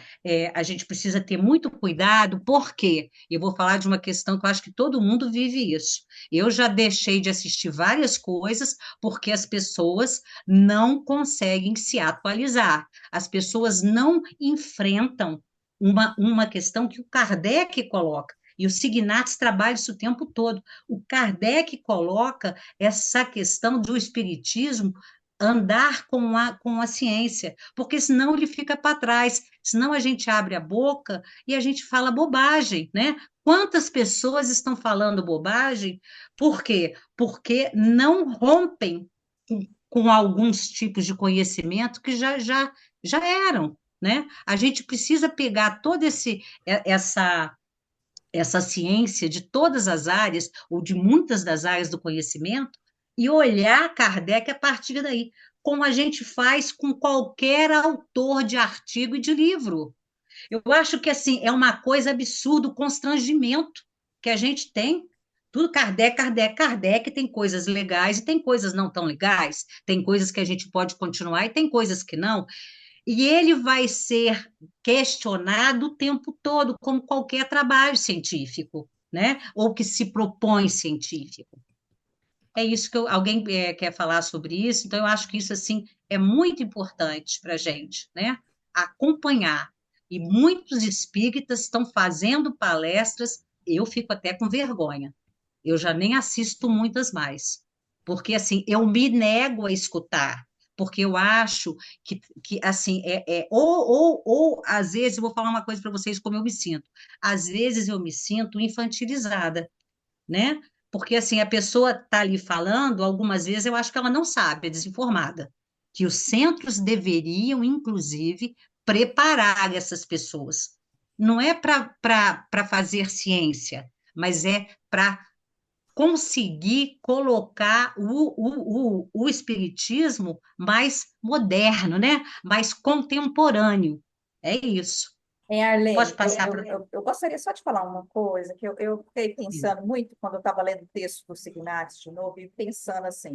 a gente precisa ter muito cuidado, porque eu vou falar de uma questão que eu acho que todo mundo vive isso. Eu já deixei de assistir várias coisas porque as pessoas não conseguem se atualizar, as pessoas não enfrentam uma questão que o Kardec coloca. E o Signatis trabalha isso o tempo todo. O Kardec coloca essa questão do espiritismo andar com a ciência, porque senão ele fica para trás, senão a gente abre a boca e a gente fala bobagem, né? Quantas pessoas estão falando bobagem? Por quê? Porque não rompem com alguns tipos de conhecimento que já eram, né? A gente precisa pegar toda essa ciência de todas as áreas, ou de muitas das áreas do conhecimento, e olhar Kardec a partir daí, como a gente faz com qualquer autor de artigo e de livro. Eu acho que assim é uma coisa absurda o constrangimento que a gente tem. Tudo Kardec, Kardec, Kardec, tem coisas legais e tem coisas não tão legais, tem coisas que a gente pode continuar e tem coisas que não. E ele vai ser questionado o tempo todo, como qualquer trabalho científico, né? Ou que se propõe científico. É isso que alguém quer falar sobre isso, então eu acho que isso assim é muito importante para a gente, né? Acompanhar. E muitos espíritas estão fazendo palestras, eu fico até com vergonha. Eu já nem assisto muitas mais, porque assim eu me nego a escutar, porque eu acho que assim, às vezes, eu vou falar uma coisa para vocês como eu me sinto, às vezes eu me sinto infantilizada, né? Porque assim, a pessoa está ali falando, algumas vezes eu acho que ela não sabe, é desinformada, que os centros deveriam, inclusive, preparar essas pessoas. Não é para fazer ciência, mas é para conseguir colocar o espiritismo mais moderno, né? Mais contemporâneo. É isso. Pode Arlene, passar para. eu gostaria só de falar uma coisa que eu fiquei pensando muito quando eu estava lendo o texto do Signatis de novo, e pensando assim,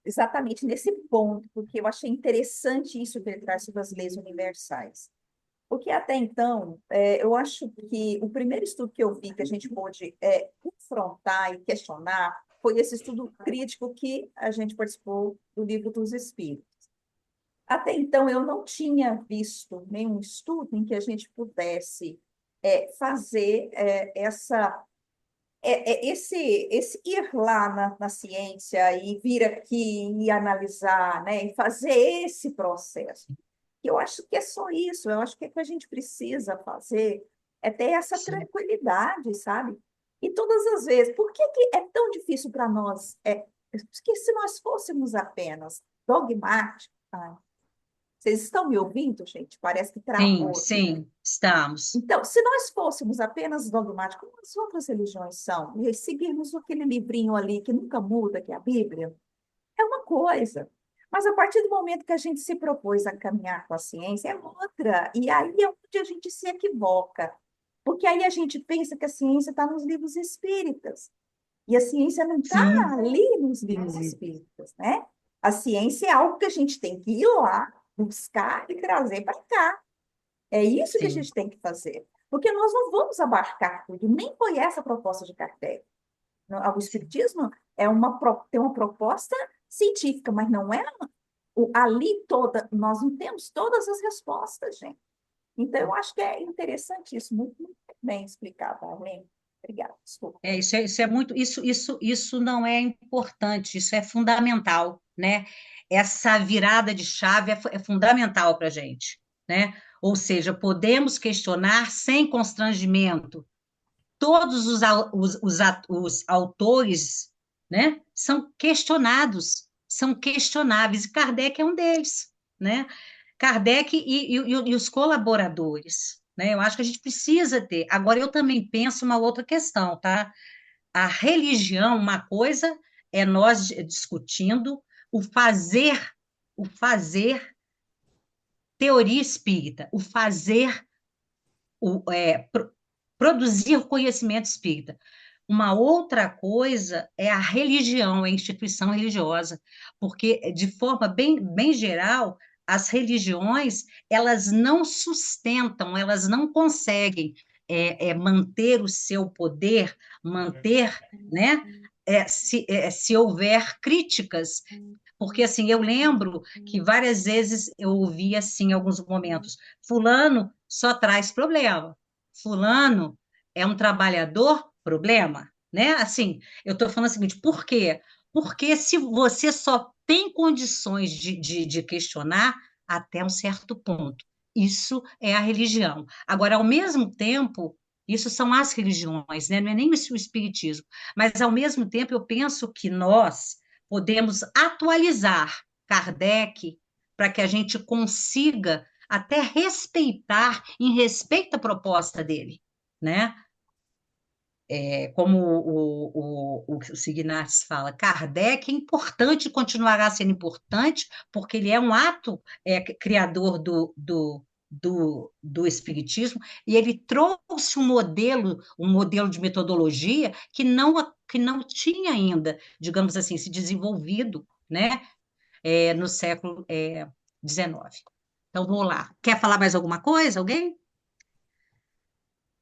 exatamente nesse ponto, porque eu achei interessante isso que ele traz sobre as leis universais. Porque até então, eu acho que o primeiro estudo que eu vi que a gente pôde confrontar e questionar foi esse estudo crítico que a gente participou do Livro dos Espíritos. Até então, eu não tinha visto nenhum estudo em que a gente pudesse fazer esse ir lá na ciência e vir aqui e analisar, né, e fazer esse processo. Eu acho que é só isso, eu acho que o que a gente precisa fazer é ter essa Sim. tranquilidade, sabe? E todas as vezes, por que que é tão difícil para nós? Porque se nós fôssemos apenas dogmáticos, vocês estão me ouvindo, gente? Parece que Sim, travou aqui. sim, estamos. Então, se nós fôssemos apenas dogmáticos, como as outras religiões são, e seguirmos aquele livrinho ali que nunca muda, que é a Bíblia, é uma coisa. Mas a partir do momento que a gente se propôs a caminhar com a ciência, é outra. E aí é onde a gente se equivoca. Porque aí a gente pensa que a ciência está nos livros espíritas. E a ciência não está Sim, ali nos livros espíritas, né? A ciência é algo que a gente tem que ir lá, buscar e trazer para cá. É isso que a sim, gente tem que fazer. Porque nós não vamos abarcar tudo. Nem foi essa a proposta de Kardec. O sim. espiritismo tem uma proposta científica, mas não é ali toda, nós não temos todas as respostas, gente. Então, eu acho que é interessante isso, muito, muito bem explicado, Arlene. Obrigada, desculpa. Isso é muito, isso não é importante, isso é fundamental, né? Essa virada de chave é fundamental para a gente, né? Ou seja, podemos questionar sem constrangimento. Todos os autores, né, são questionados, são questionáveis, e Kardec é um deles, né? Kardec e os colaboradores, né? Eu acho que a gente precisa ter. Agora, eu também penso uma outra questão, tá? A religião, uma coisa é nós discutindo o fazer teoria espírita, o fazer, produzir conhecimento espírita. Uma outra coisa é a religião, a instituição religiosa, porque, de forma bem geral, as religiões, elas não sustentam, elas não conseguem manter o seu poder, manter, né, se houver críticas, porque, assim, eu lembro que várias vezes eu ouvi, assim, em alguns momentos, fulano só traz problema, fulano é um trabalhador, problema, né? Assim, eu estou falando o seguinte, por quê? Porque se você só tem condições de questionar até um certo ponto, isso é a religião. Agora, ao mesmo tempo, isso são as religiões, né? Não é nem o espiritismo, mas ao mesmo tempo eu penso que nós podemos atualizar Kardec para que a gente consiga até respeitar, em respeito à proposta dele, né? Como o Signatis fala, Kardec é importante, continuará sendo importante, porque ele é um ato criador do Espiritismo, e ele trouxe um modelo de metodologia que não tinha ainda, digamos assim, se desenvolvido, né, no século XIX. Então, vamos lá. Quer falar mais alguma coisa, alguém?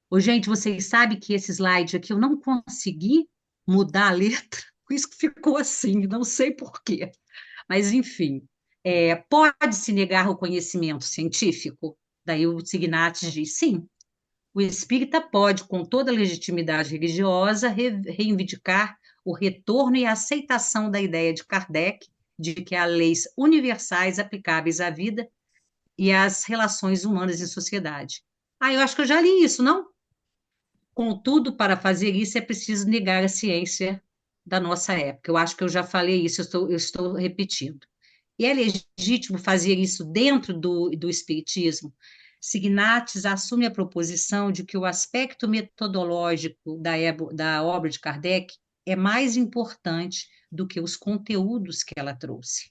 Ô, gente, vocês sabem que esse slide aqui eu não consegui mudar a letra, por isso que ficou assim, não sei por quê. Mas, enfim, pode-se negar o conhecimento científico? Daí o Signatis diz, sim, o espírita pode, com toda a legitimidade religiosa, reivindicar o retorno e a aceitação da ideia de Kardec de que há leis universais aplicáveis à vida e às relações humanas em sociedade. Ah, eu acho que eu já li isso, não? Contudo, para fazer isso é preciso negar a ciência da nossa época. Eu acho que eu já falei isso, eu estou repetindo. E é legítimo fazer isso dentro do Espiritismo? Signates assume a proposição de que o aspecto metodológico da obra de Kardec é mais importante do que os conteúdos que ela trouxe.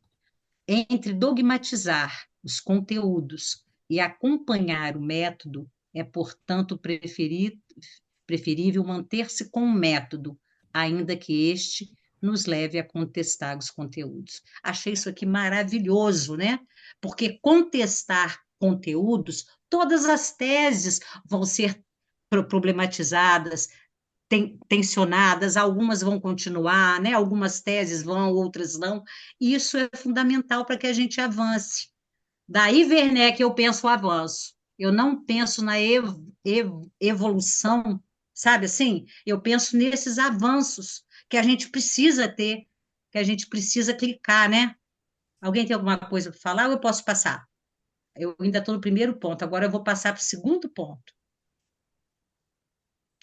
Entre dogmatizar os conteúdos e acompanhar o método, é, portanto, preferível manter-se com o método, ainda que este nos leve a contestar os conteúdos. Achei isso aqui maravilhoso, né? Porque contestar conteúdos, todas as teses vão ser problematizadas, tensionadas, algumas vão continuar, né? Algumas teses vão, outras não. Isso é fundamental para que a gente avance. Daí, Werneck, eu penso o avanço. Eu não penso na evolução, sabe assim? Eu penso nesses avanços que a gente precisa ter, que a gente precisa clicar, né? Alguém tem alguma coisa para falar ou eu posso passar? Eu ainda estou no primeiro ponto, agora eu vou passar para o segundo ponto.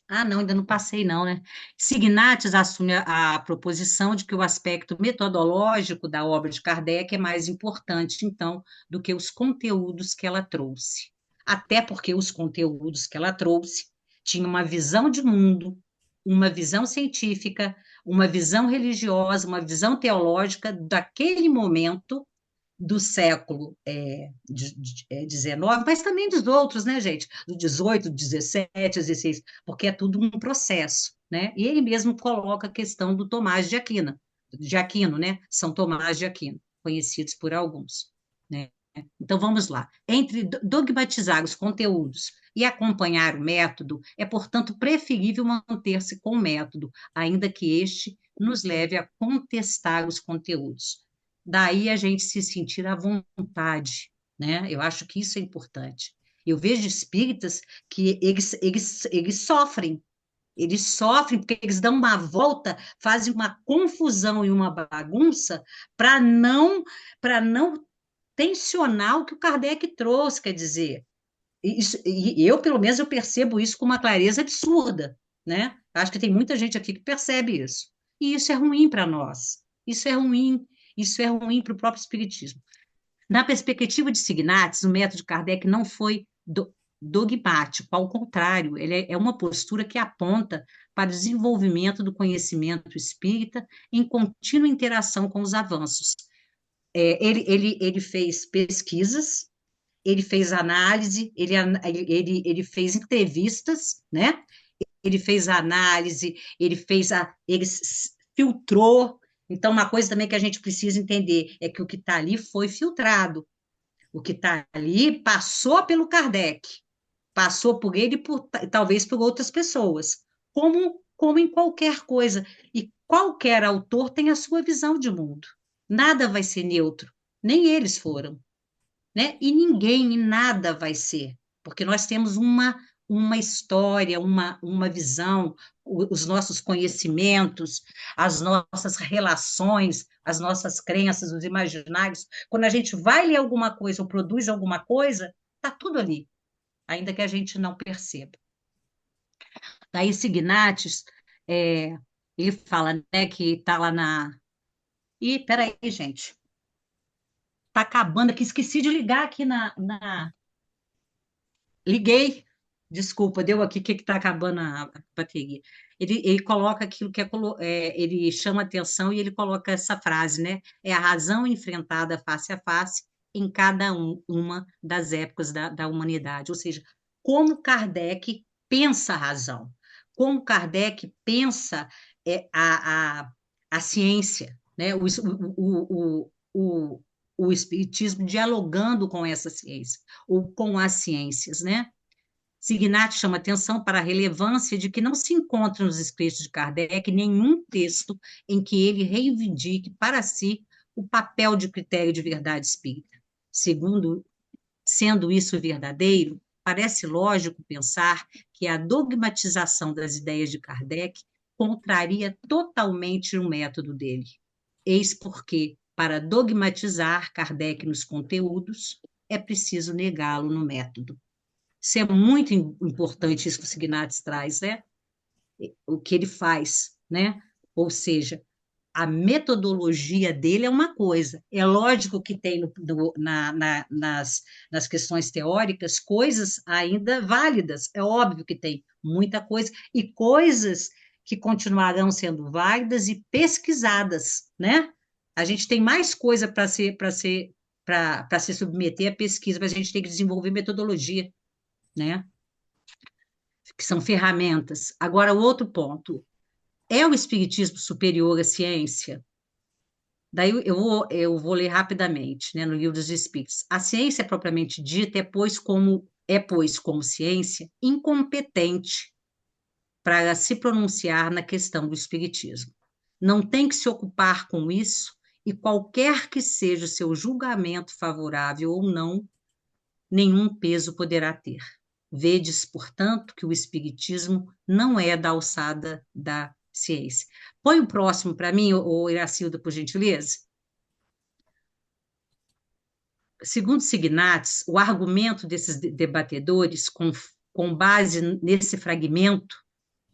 Ah, não, ainda não passei, não, né? Signates assume a proposição de que o aspecto metodológico da obra de Kardec é mais importante, então, do que os conteúdos que ela trouxe. Até porque os conteúdos que ela trouxe tinham uma visão de mundo, uma visão científica, uma visão religiosa, uma visão teológica daquele momento do século XIX, mas também dos outros, né, gente? Do 18, 17, 16, porque é tudo um processo, né? E ele mesmo coloca a questão do Tomás de Aquino, né? São Tomás de Aquino, conhecidos por alguns, né? Então vamos lá. Entre dogmatizar os conteúdos e acompanhar o método, é, portanto, preferível manter-se com o método, ainda que este nos leve a contestar os conteúdos. Daí a gente se sentir à vontade, né? Eu acho que isso é importante. Eu vejo espíritas que eles sofrem porque eles dão uma volta, fazem uma confusão e uma bagunça para não tensionar o que o Kardec trouxe, quer dizer, e eu, pelo menos, eu percebo isso com uma clareza absurda, né? Acho que tem muita gente aqui que percebe isso. E isso é ruim para nós. Isso é ruim para o próprio espiritismo. Na perspectiva de Signates, o método de Kardec não foi dogmático, ao contrário, ele é uma postura que aponta para o desenvolvimento do conhecimento espírita em contínua interação com os avanços. Ele fez pesquisas, ele fez análise, ele fez entrevistas, né? Ele fez análise, ele filtrou. Então, uma coisa também que a gente precisa entender é que o que está ali foi filtrado. O que está ali passou pelo Kardec, passou por ele e talvez por outras pessoas, como em qualquer coisa. E qualquer autor tem a sua visão de mundo. Nada vai ser neutro, nem eles foram, né? E ninguém e nada vai ser, porque nós temos uma história, uma visão, os nossos conhecimentos, as nossas relações, as nossas crenças, os imaginários. Quando a gente vai ler alguma coisa ou produz alguma coisa, está tudo ali, ainda que a gente não perceba. Daí Signates, ele fala, né, que está lá na... Ih, peraí, gente. Está acabando aqui, esqueci de ligar aqui Liguei, desculpa, deu aqui que está acabando a bateria. Ele coloca aquilo que ele chama atenção e ele coloca essa frase, né? É a razão enfrentada face a face em cada uma das épocas da humanidade. Ou seja, como Kardec pensa a razão, como Kardec pensa a ciência, né? O espiritismo dialogando com essa ciência, ou com as ciências, né? Signat chama atenção para a relevância de que não se encontra nos escritos de Kardec nenhum texto em que ele reivindique para si o papel de critério de verdade espírita. Sendo isso verdadeiro, parece lógico pensar que a dogmatização das ideias de Kardec contraria totalmente o método dele. Eis porque, Para dogmatizar Kardec nos conteúdos, é preciso negá-lo no método. Isso é muito importante, isso que o Signatis traz, né? O que ele faz, né? Ou seja, a metodologia dele é uma coisa. É lógico que tem nas questões teóricas coisas ainda válidas, é óbvio que tem muita coisa, e coisas que continuarão sendo válidas e pesquisadas, né? A gente tem mais coisa para se submeter à pesquisa, mas a gente tem que desenvolver metodologia, né? Que são ferramentas. Agora, o outro ponto, é o espiritismo superior à ciência? Daí eu vou ler rapidamente, né, no Livro dos Espíritos. A ciência propriamente dita pois, como ciência, incompetente para se pronunciar na questão do espiritismo. Não tem que se ocupar com isso, e qualquer que seja o seu julgamento favorável ou não, nenhum peso poderá ter. Vedes, portanto, que o espiritismo não é da alçada da ciência. Põe o próximo para mim, ô Iracilda, por gentileza. Segundo Signatis, o argumento desses debatedores, com base nesse fragmento,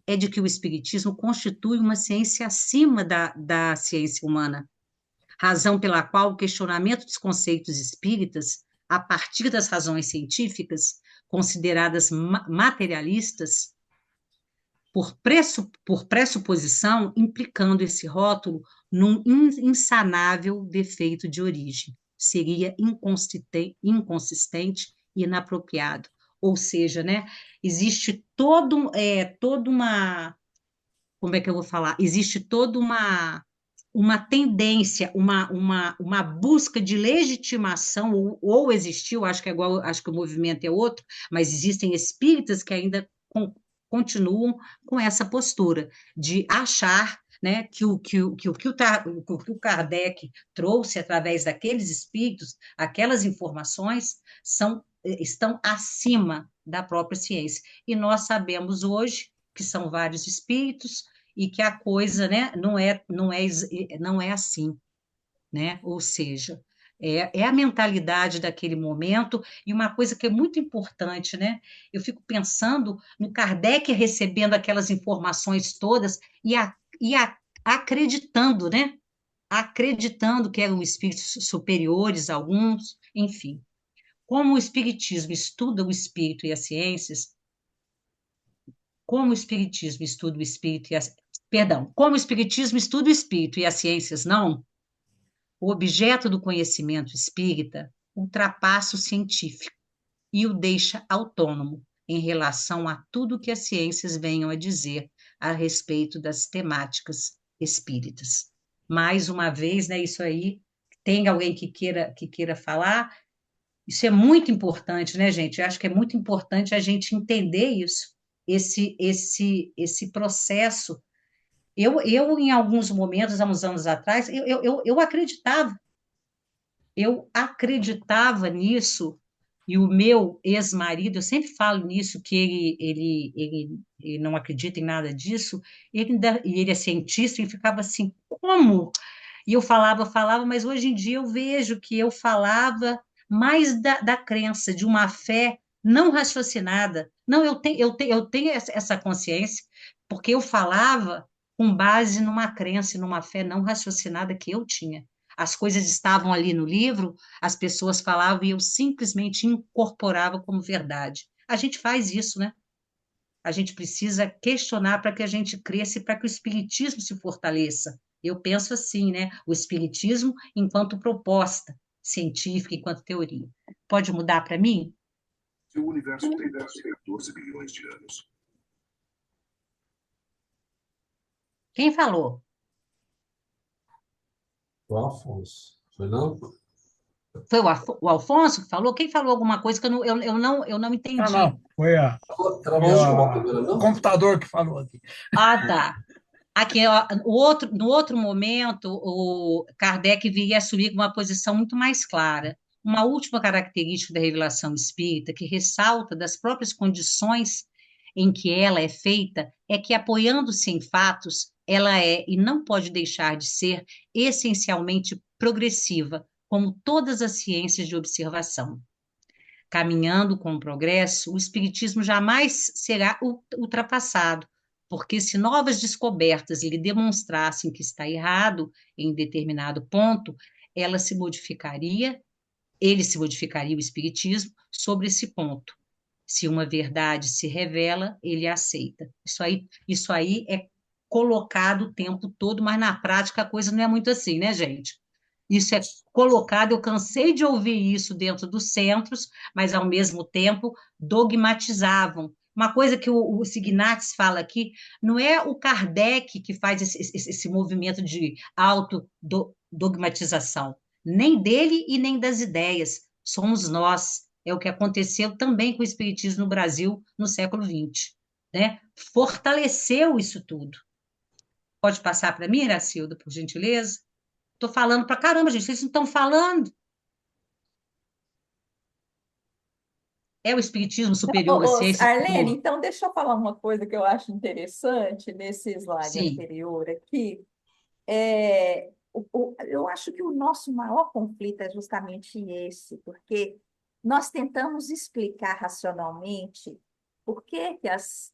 é de que o espiritismo constitui uma ciência acima da ciência humana, razão pela qual o questionamento dos conceitos espíritas, a partir das razões científicas, consideradas materialistas, por pressuposição, implicando esse rótulo num insanável defeito de origem. Seria inconsistente e inapropriado. Ou seja, né, existe toda uma... Como é que eu vou falar? Existe toda uma tendência, uma busca de legitimação, ou existiu, acho que é igual, acho que o movimento é outro, mas existem espíritas que ainda continuam com essa postura de achar, né, que o Kardec trouxe através daqueles espíritos, aquelas informações, estão acima da própria ciência. E nós sabemos hoje que são vários espíritos e que a coisa, né, não é assim, né? Ou seja, é a mentalidade daquele momento, e uma coisa que é muito importante, né? Eu fico pensando no Kardec recebendo aquelas informações todas acreditando, né? Acreditando que eram espíritos superiores, alguns, enfim. Como o espiritismo estuda o espírito e as ciências, como o espiritismo estuda o espírito e as... Perdão, como o espiritismo estuda o espírito e as ciências não, o objeto do conhecimento espírita ultrapassa o científico e o deixa autônomo em relação a tudo que as ciências venham a dizer a respeito das temáticas espíritas. Mais uma vez, né, isso aí, tem alguém que queira falar? Isso é muito importante, né, gente? Eu acho que é muito importante a gente entender isso, esse processo. Em alguns momentos, há uns anos atrás, eu acreditava nisso, e o meu ex-marido, eu sempre falo nisso, que ele não acredita em nada disso, e ele é cientista, e ficava assim, como? E eu falava, mas hoje em dia eu vejo que eu falava mais da crença, de uma fé não raciocinada. Não, eu tenho essa consciência, porque eu falava com base numa crença e numa fé não raciocinada que eu tinha. As coisas estavam ali no livro, as pessoas falavam e eu simplesmente incorporava como verdade. A gente faz isso, né? A gente precisa questionar para que a gente cresça e para que o espiritismo se fortaleça. Eu penso assim, né? O espiritismo enquanto proposta científica, enquanto teoria. Pode mudar para mim? Seu universo tem 14 bilhões de anos. Quem falou? O Afonso. Foi não? Foi o Alfonso que falou? Quem falou alguma coisa que eu não entendi? Não. Foi Travou de volta o agora, não? computador que falou aqui. Ah, tá. Aqui, ó, no outro momento, o Kardec viria assumir uma posição muito mais clara. Uma última característica da revelação espírita, que ressalta das próprias condições em que ela é feita, é que, apoiando-se em fatos, ela é, e não pode deixar de ser, essencialmente progressiva, como todas as ciências de observação. Caminhando com o progresso, o espiritismo jamais será ultrapassado, porque se novas descobertas lhe demonstrassem que está errado em determinado ponto, ele se modificaria o espiritismo sobre esse ponto. Se uma verdade se revela, ele a aceita. Isso aí é colocado o tempo todo, mas na prática a coisa não é muito assim, né, gente? Isso é colocado, eu cansei de ouvir isso dentro dos centros, mas ao mesmo tempo dogmatizavam. Uma coisa que o Signatis fala aqui, não é o Kardec que faz esse movimento de autodogmatização, nem dele e nem das ideias, somos nós. É o que aconteceu também com o Espiritismo no Brasil no século XX, né? Fortaleceu isso tudo. Pode passar para mim, Iracilda, por gentileza? Estou falando para caramba, gente, vocês não estão falando. É o espiritismo superior à ciência? Arlene, então deixa eu falar uma coisa que eu acho interessante nesse slide Sim, anterior aqui. Eu acho que o nosso maior conflito é justamente esse, porque nós tentamos explicar racionalmente por que que as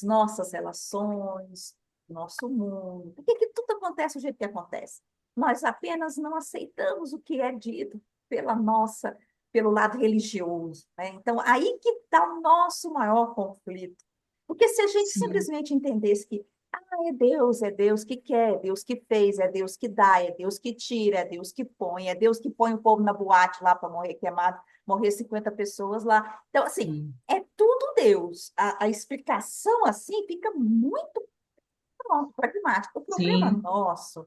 nossas relações, nosso mundo, por que que tudo acontece do jeito que acontece. Nós apenas não aceitamos o que é dito pelo lado religioso, né? Então, aí que está o nosso maior conflito. Porque se a gente sim, simplesmente entendesse que é Deus que quer, é Deus que fez, é Deus que dá, é Deus que tira, é Deus que põe o povo na boate lá para morrer queimado, morrer 50 pessoas lá. Então, assim, sim, é tudo Deus. A explicação, assim, fica muito pragmática. O problema sim, nosso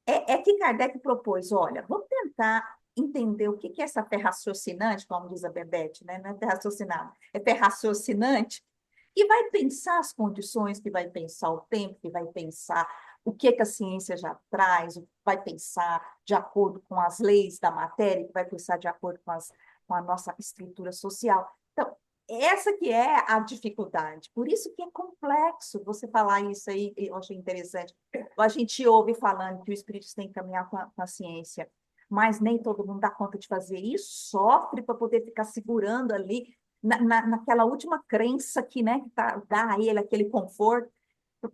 é que Kardec propôs, olha, vamos tentar entender o que é essa fé raciocinante, como diz a Bebete, né? Não é fé raciocinada, é fé raciocinante, que vai pensar as condições, que vai pensar o tempo, que vai pensar o que a ciência já traz, vai pensar de acordo com as leis da matéria, que vai pensar de acordo com a nossa estrutura social. Então, essa que é a dificuldade. Por isso que é complexo você falar isso aí, eu achei interessante. A gente ouve falando que o espírito tem que caminhar com a ciência, mas nem todo mundo dá conta de fazer isso, sofre para poder ficar segurando ali naquela última crença que, né, que dá a ele aquele conforto,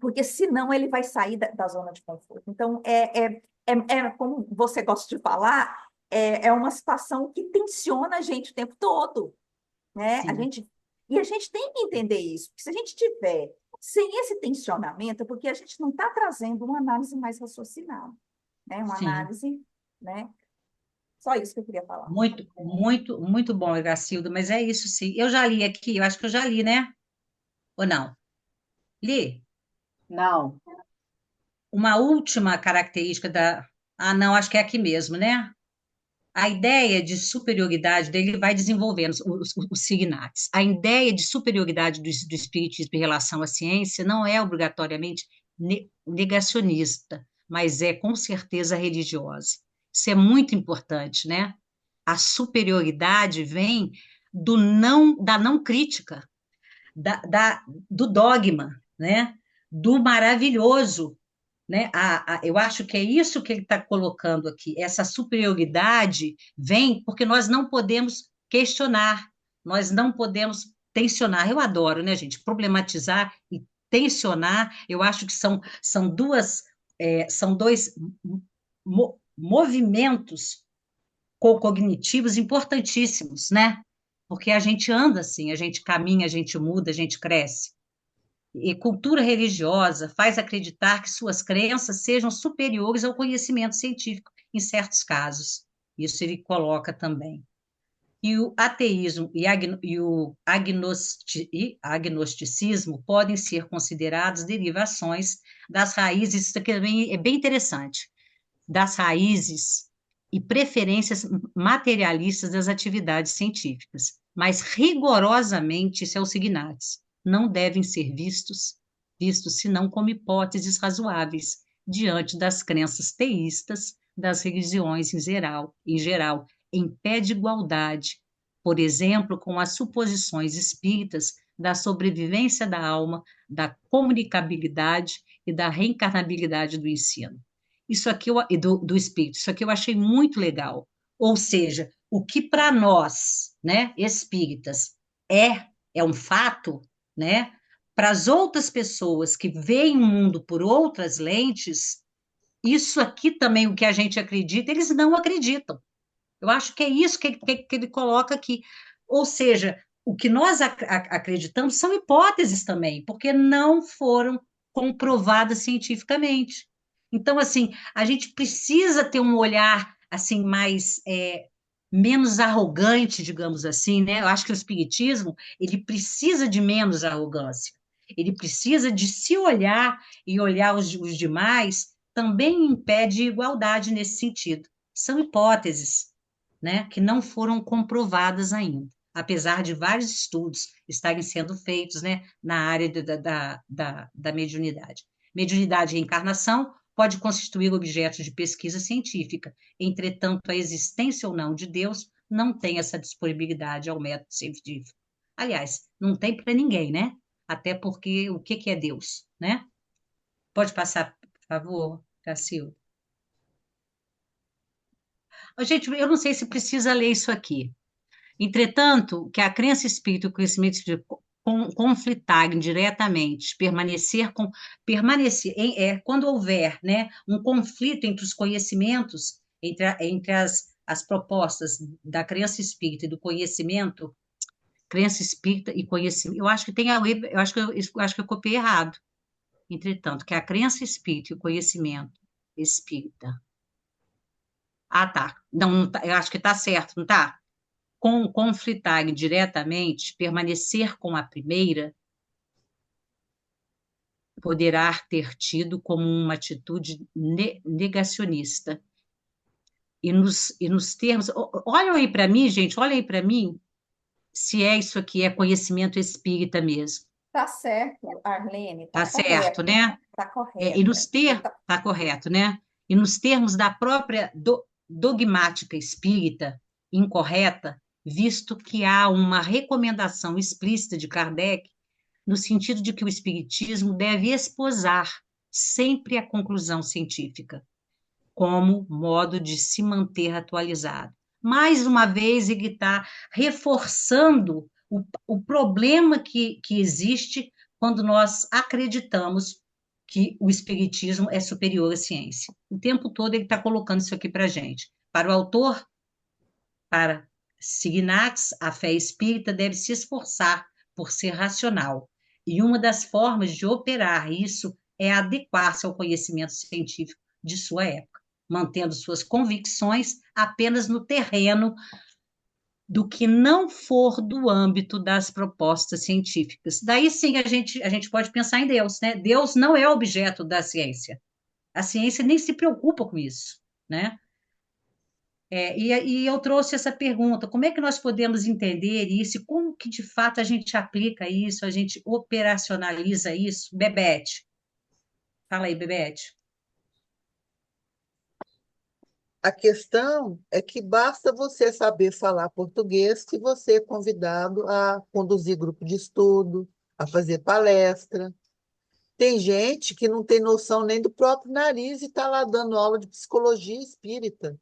porque senão ele vai sair da zona de conforto. Então, como você gosta de falar, é uma situação que tensiona a gente o tempo todo, né? sim, E a gente tem que entender isso, porque se a gente tiver sem esse tensionamento, é porque a gente não está trazendo uma análise mais raciocinada, né? Uma sim. análise, né? Só isso que eu queria falar. Muito, muito, muito bom, Iracildo, mas é isso sim. Eu já li aqui, eu acho que eu já li, né? Ou não? Li. Não. Uma última característica da. Ah, não, acho que é aqui mesmo, né? A ideia de superioridade dele vai desenvolvendo os signates. A ideia de superioridade do espiritismo em relação à ciência não é obrigatoriamente negacionista, mas é com certeza religiosa. Isso é muito importante, né? A superioridade vem da não crítica, do dogma, né? Do maravilhoso, né? Eu acho que é isso que ele está colocando aqui. Essa superioridade vem porque nós não podemos questionar, nós não podemos tensionar. Eu adoro, né, gente? Problematizar e tensionar, eu acho que são dois movimentos cognitivos importantíssimos, né? Porque a gente anda assim, a gente caminha, a gente muda, a gente cresce. E cultura religiosa faz acreditar que suas crenças sejam superiores ao conhecimento científico, em certos casos. Isso ele coloca também. E o ateísmo e o agnosticismo podem ser considerados derivações das raízes, isso aqui também é bem interessante, das raízes e preferências materialistas das atividades científicas. Mas, rigorosamente, isso é o signatis, não devem ser vistos senão como hipóteses razoáveis, diante das crenças teístas das religiões em geral, em pé de igualdade, por exemplo, com as suposições espíritas da sobrevivência da alma, da comunicabilidade e da reencarnabilidade do ensino. Isso aqui e do espírito, isso aqui eu achei muito legal. Ou seja, o que para nós, né, espíritas, é um fato, né? Para as outras pessoas que veem o mundo por outras lentes, isso aqui também, o que a gente acredita, eles não acreditam. Eu acho que é isso que ele coloca aqui. Ou seja, o que nós acreditamos são hipóteses também, porque não foram comprovadas cientificamente. Então, assim, a gente precisa ter um olhar assim mais menos arrogante, digamos assim, né? Eu acho que o espiritismo ele precisa de menos arrogância. Ele precisa de se olhar e olhar os demais também em pé de igualdade nesse sentido. São hipóteses, né, que não foram comprovadas ainda, apesar de vários estudos estarem sendo feitos, né, na área da mediunidade. Mediunidade e reencarnação pode constituir objeto de pesquisa científica, entretanto, a existência ou não de Deus não tem essa disponibilidade ao método científico. Aliás, não tem para ninguém, né? Até porque o que é Deus, né? Pode passar, por favor, Cacilda. Gente, eu não sei se precisa ler isso aqui. Entretanto, que a crença espírita e o conhecimento espírita conflitarem diretamente, quando houver, né, um conflito entre os conhecimentos, entre as propostas da crença espírita e do conhecimento, crença espírita e conhecimento, eu acho que tem a ver, eu acho que eu copiei errado. Entretanto, que a crença espírita e o conhecimento espírita. Ah, tá. Não, não tá, eu acho que está certo, não está? Conflitarem diretamente, permanecer com a primeira, poderá ter tido como uma atitude negacionista. E nos termos. Olhem aí para mim, gente, olhem aí para mim, se é isso aqui, é conhecimento espírita mesmo. Tá certo, Arlene, Tá tá certo, correto, né? tá E correto. tá correto, né? E nos termos da própria dogmática espírita incorreta, visto que há uma recomendação explícita de Kardec, no sentido de que o espiritismo deve esposar sempre a conclusão científica, como modo de se manter atualizado. Mais uma vez, ele está reforçando o problema que existe quando nós acreditamos que o espiritismo é superior à ciência. O tempo todo ele está colocando isso aqui para a gente. Para o autor, para Signax, a fé espírita deve se esforçar por ser racional. E uma das formas de operar isso é adequar-se ao conhecimento científico de sua época, mantendo suas convicções apenas no terreno do que não for do âmbito das propostas científicas. Daí sim a gente pode pensar em Deus, né? Deus não é objeto da ciência. A ciência nem se preocupa com isso, né? E eu trouxe essa pergunta: como é que nós podemos entender isso? E como que de fato a gente aplica isso, a gente operacionaliza isso? Bebete, fala aí, Bebete. A questão é que basta você saber falar português que você é convidado a conduzir grupo de estudo, a fazer palestra. Tem gente que não tem noção nem do próprio nariz e está lá dando aula de psicologia espírita.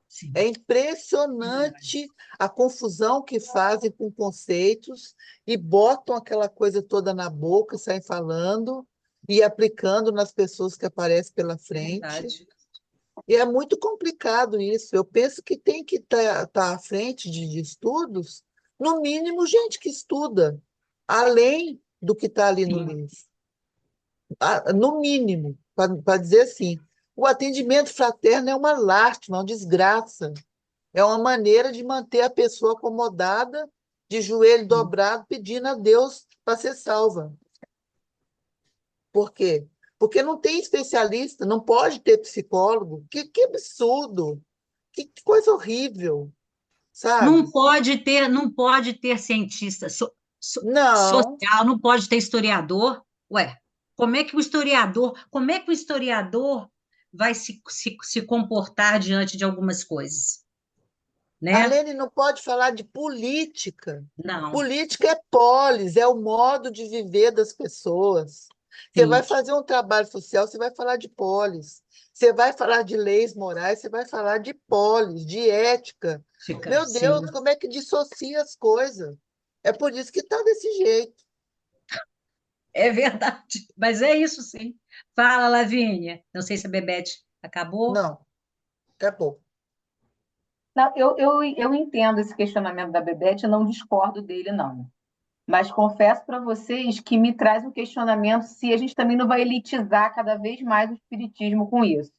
Sim, É impressionante a confusão que fazem com conceitos e botam aquela coisa toda na boca, saem falando e aplicando nas pessoas que aparecem pela frente. verdade. E é muito complicado isso. Eu penso que tem que estar à frente de estudos, no mínimo, gente que estuda, além do que está ali no Sim, livro. No mínimo, para dizer assim, o atendimento fraterno é uma lástima, uma desgraça. É uma maneira de manter a pessoa acomodada, de joelho sim. dobrado, pedindo a Deus para ser salva. Por quê? Porque não tem especialista, não pode ter psicólogo. Que absurdo! Que coisa horrível, sabe? Não pode ter cientista Não, social, não pode ter historiador. Ué, como é que o historiador vai se comportar diante de algumas coisas, a né? Lene não pode falar de política. Não. Política é polis, é o modo de viver das pessoas. Você vai sim, fazer um trabalho social, você vai falar de polis. Você vai falar de leis morais, você vai falar de polis, de ética. fica, Meu Deus, sim. como é que dissocia as coisas? É por isso que está desse jeito. É verdade, mas é isso sim. Fala, Lavínia. Não sei se a Bebete acabou. Não, acabou. Não, eu entendo esse questionamento da Bebete, eu não discordo dele, não. Mas confesso para vocês que me traz um questionamento se a gente também não vai elitizar cada vez mais o espiritismo com isso,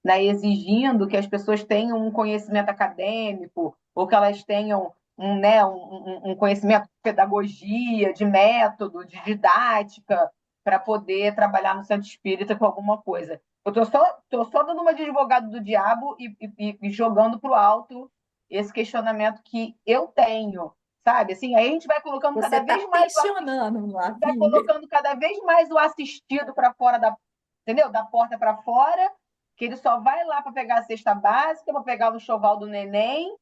né? Exigindo que as pessoas tenham um conhecimento acadêmico ou que elas tenham um conhecimento de pedagogia, de método, de didática, para poder trabalhar no centro espírita com alguma coisa. Eu tô só dando uma de advogado do diabo e jogando para o alto esse questionamento que eu tenho, sabe? Assim, aí a gente vai colocando Você cada está vez mais tensionando, vai Lavínia. colocando cada vez mais o assistido para fora entendeu? Da porta para fora, que ele só vai lá para pegar a cesta básica, para pegar o enxoval do neném,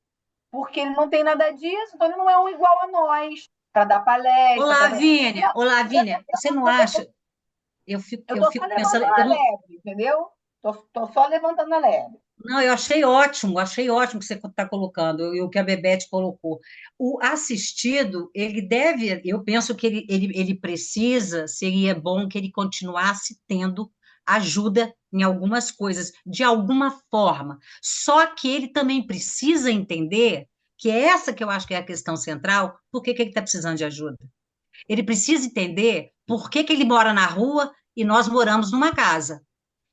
porque ele não tem nada disso, então ele não é um igual a nós, para dar palestra, para. Ô, Lavínia, você não acha? Eu Eu estou só fico pensando, levantando a leve, entendeu? Tô só levantando a leve. não, eu achei ótimo que você está colocando, e o que a Bebete colocou. O assistido, ele deve, eu penso que ele precisa, seria bom que ele continuasse tendo ajuda em algumas coisas, de alguma forma. Só que ele também precisa entender que é essa que eu acho que é a questão central, por que que ele está precisando de ajuda? Ele precisa entender por que que ele mora na rua e nós moramos numa casa.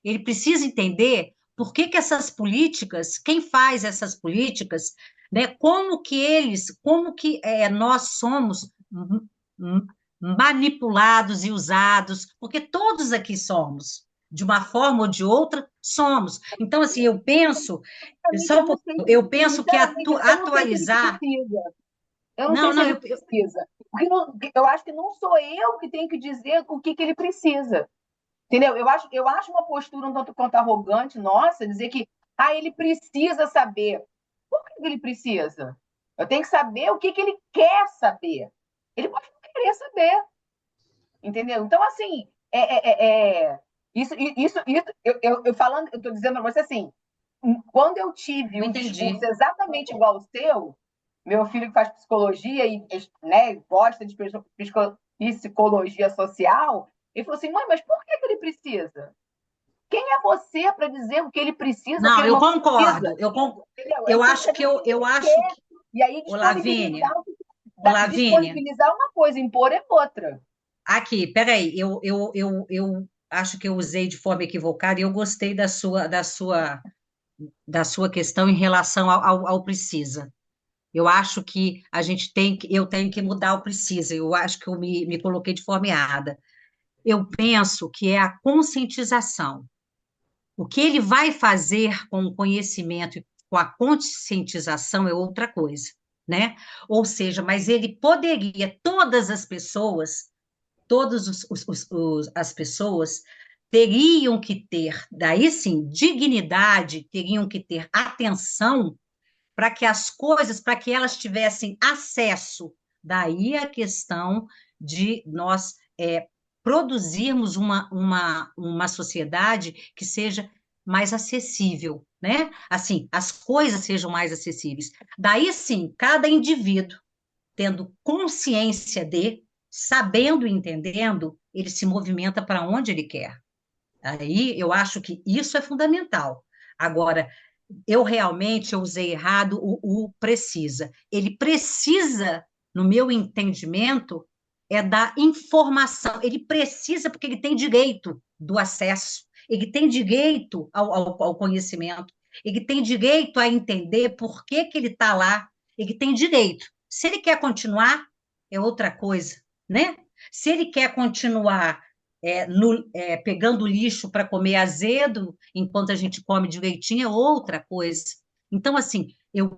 Ele precisa entender por que que essas políticas, quem faz essas políticas, né, como que nós somos manipulados e usados, porque todos aqui somos, de uma forma ou de outra, somos. Então, assim, eu penso, Sinceramente, só um eu não pouco, sei se, eu penso que sinceramente, eu não sei se ele atualizar. precisa. Eu não sei Não, se não, ele precisa. Porque eu acho que não sou eu que tenho que dizer o que ele precisa. Entendeu? Eu acho uma postura um tanto quanto arrogante, nossa, dizer que ele precisa saber. Por que ele precisa? Eu tenho que saber o que ele quer saber. Ele pode não querer saber, entendeu? Então, assim, isso eu falando, eu estou dizendo para você assim, quando eu tive eu um discurso entendi. exatamente igual ao seu, meu filho que faz psicologia e, né, gosta de psicologia social, ele falou assim, mãe, mas por que ele precisa? Quem é você para dizer o que ele precisa ou o que Não, ele eu não precisa? concordo. Entendeu? É Eu acho importante que eu ele acho quer. que, E aí ô Lavínia, ô Lavínia, disponibilizar é uma coisa, impor é outra. aqui, peraí, eu acho que eu usei de forma equivocada e eu gostei da sua questão em relação ao precisa. Eu acho que eu tenho que mudar o precisa. Eu acho que eu me coloquei de forma errada. Eu penso que é a conscientização. O que ele vai fazer com o conhecimento e com a conscientização é outra coisa, né? Ou seja, mas ele poderia, todas as pessoas teriam que ter, daí sim, dignidade, teriam que ter atenção para que as coisas, para que elas tivessem acesso. Daí a questão de nós produzirmos uma sociedade que seja mais acessível, né? Assim, as coisas sejam mais acessíveis. Daí sim, cada indivíduo tendo consciência sabendo e entendendo, ele se movimenta para onde ele quer. Aí eu acho que isso é fundamental. Agora, eu usei errado o precisa. Ele precisa, no meu entendimento, da informação. Ele precisa, porque ele tem direito do acesso, ele tem direito ao conhecimento, ele tem direito a entender por que que ele está lá, ele tem direito. Se ele quer continuar, é outra coisa, né? Se ele quer continuar pegando lixo para comer azedo, enquanto a gente come direitinho, é outra coisa. Então, assim, eu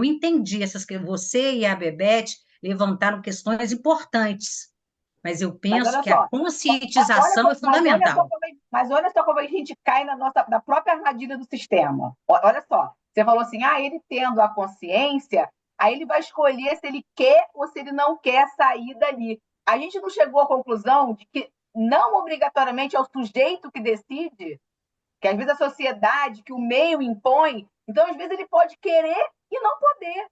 entendi que você e a Bebete levantaram questões importantes, mas eu Mas penso olha que a só, conscientização é fundamental. mas olha só como a gente cai na própria armadilha do sistema. Olha só, você falou assim, ele tendo a consciência, aí ele vai escolher se ele quer ou se ele não quer sair dali. A gente não chegou à conclusão de que não obrigatoriamente é o sujeito que decide, que às vezes a sociedade, que o meio impõe, então às vezes ele pode querer e não poder,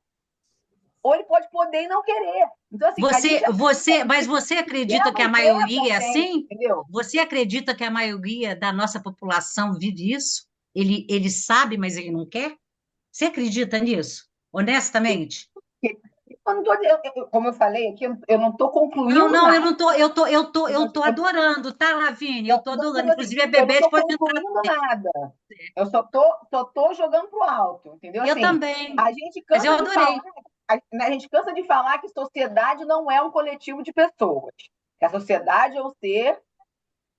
ou ele pode poder e não querer. Então, assim, a gente Mas você acredita que a uma ideia maioria é também, assim? entendeu? Você acredita que a maioria da nossa população vive isso? Ele sabe, mas ele não quer? Você acredita nisso? Honestamente? Eu não tô, como eu falei aqui, eu não estou Não, concluindo não, eu nada. não tô, eu tô adorando, tá, Lavínia? Eu tô adorando. Inclusive, a Eu não Bebete estou pode entrar. concluindo nada. Eu só tô jogando pro alto, entendeu? Eu Assim, também. a gente Mas eu cansa de falar, adorei. a gente cansa de falar que sociedade não é um coletivo de pessoas. Que a sociedade é um ser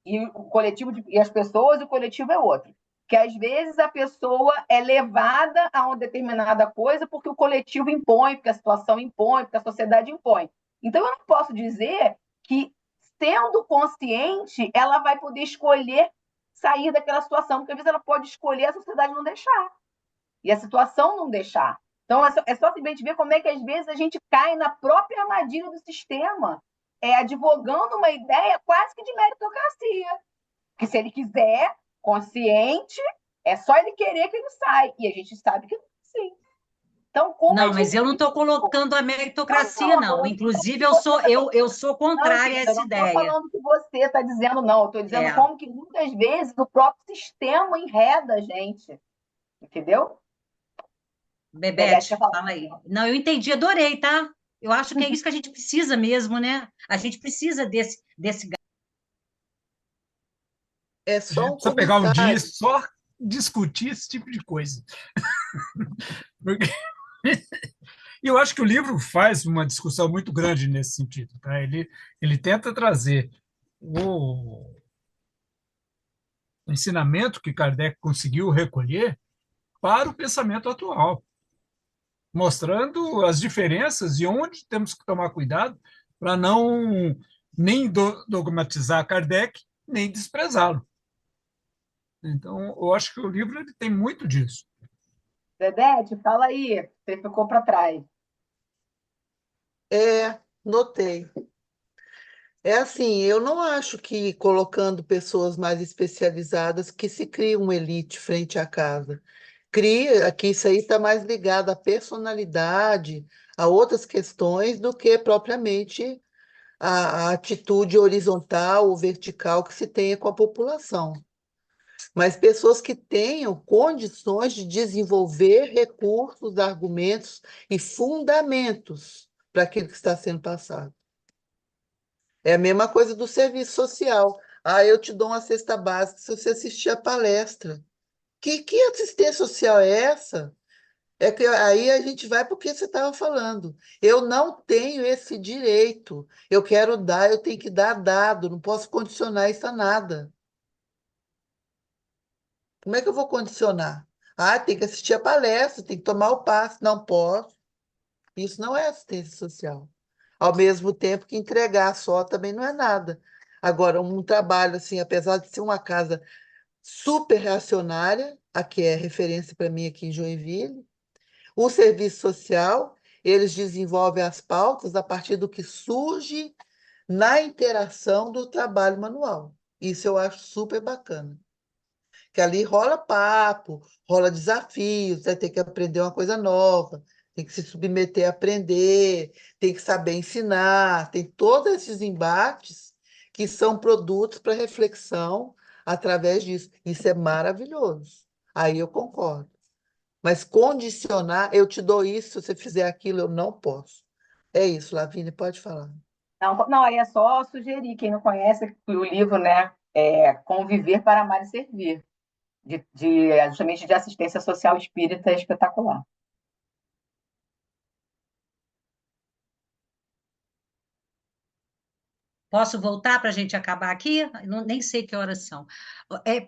e o coletivo e as pessoas e o coletivo é outro. Que às vezes a pessoa é levada a uma determinada coisa porque o coletivo impõe, porque a situação impõe, porque a sociedade impõe. Então eu não posso dizer que, sendo consciente, ela vai poder escolher sair daquela situação, porque às vezes ela pode escolher a sociedade não deixar e a situação não deixar. Então, é só simplesmente ver como é que, às vezes, a gente cai na própria armadilha do sistema, advogando uma ideia quase que de meritocracia. Que se ele quiser, consciente, é só ele querer que ele sai. E a gente sabe que não é assim. Então, como é Não, mas eu não difícil. estou colocando a meritocracia, não. Amor, Inclusive, você eu sou não, contrária a querida, eu essa não estou ideia. falando que você está dizendo, não. Eu estou dizendo É. como que muitas vezes o próprio sistema enreda a gente. Entendeu? Bebete, quer Bebete, falar? fala aí. Não, eu entendi, adorei, tá? Eu acho que é isso que a gente precisa mesmo, né? A gente precisa desse. É A só gente um precisa pegar um dia e comentário. só discutir esse tipo de coisa. Porque e eu acho que o livro faz uma discussão muito grande nesse sentido. Tá? Ele tenta trazer o ensinamento que Kardec conseguiu recolher para o pensamento atual, mostrando as diferenças e onde temos que tomar cuidado para não nem dogmatizar Kardec, nem desprezá-lo. Então, eu acho que o livro ele tem muito disso. Bebete, fala aí. Você ficou para trás. Notei. É assim, eu não acho que colocando pessoas mais especializadas que se cria uma elite frente à casa. Cria que isso aí está mais ligado à personalidade, a outras questões, do que propriamente a atitude horizontal ou vertical que se tenha com a população. Mas pessoas que tenham condições de desenvolver recursos, argumentos e fundamentos para aquilo que está sendo passado. É a mesma coisa do serviço social. Ah, eu te dou uma cesta básica se você assistir a palestra. Que assistência social é essa? É que aí a gente vai para o que você estava falando. Eu não tenho esse direito. Eu quero dar, eu tenho que dar dado, não posso condicionar isso a nada. Como é que eu vou condicionar? Ah, tem que assistir a palestra, tem que tomar o passe. Não posso. Isso não é assistência social. Ao mesmo tempo que entregar só também não é nada. Agora, um trabalho assim, apesar de ser uma casa super reacionária, a que é referência para mim aqui em Joinville, o serviço social, eles desenvolvem as pautas a partir do que surge na interação do trabalho manual. Isso eu acho super bacana. Que ali rola papo, rola desafios, vai ter que aprender uma coisa nova, tem que se submeter a aprender, tem que saber ensinar, tem todos esses embates que são produtos para reflexão através disso. Isso é maravilhoso. Aí eu concordo. Mas condicionar, eu te dou isso, se você fizer aquilo, eu não posso. É isso, Lavínia, pode falar. Não, não, aí é só sugerir, quem não conhece o livro, né? Conviver para Amar e Servir, justamente de assistência social espírita espetacular. Posso voltar para a gente acabar aqui? Nem sei que horas são.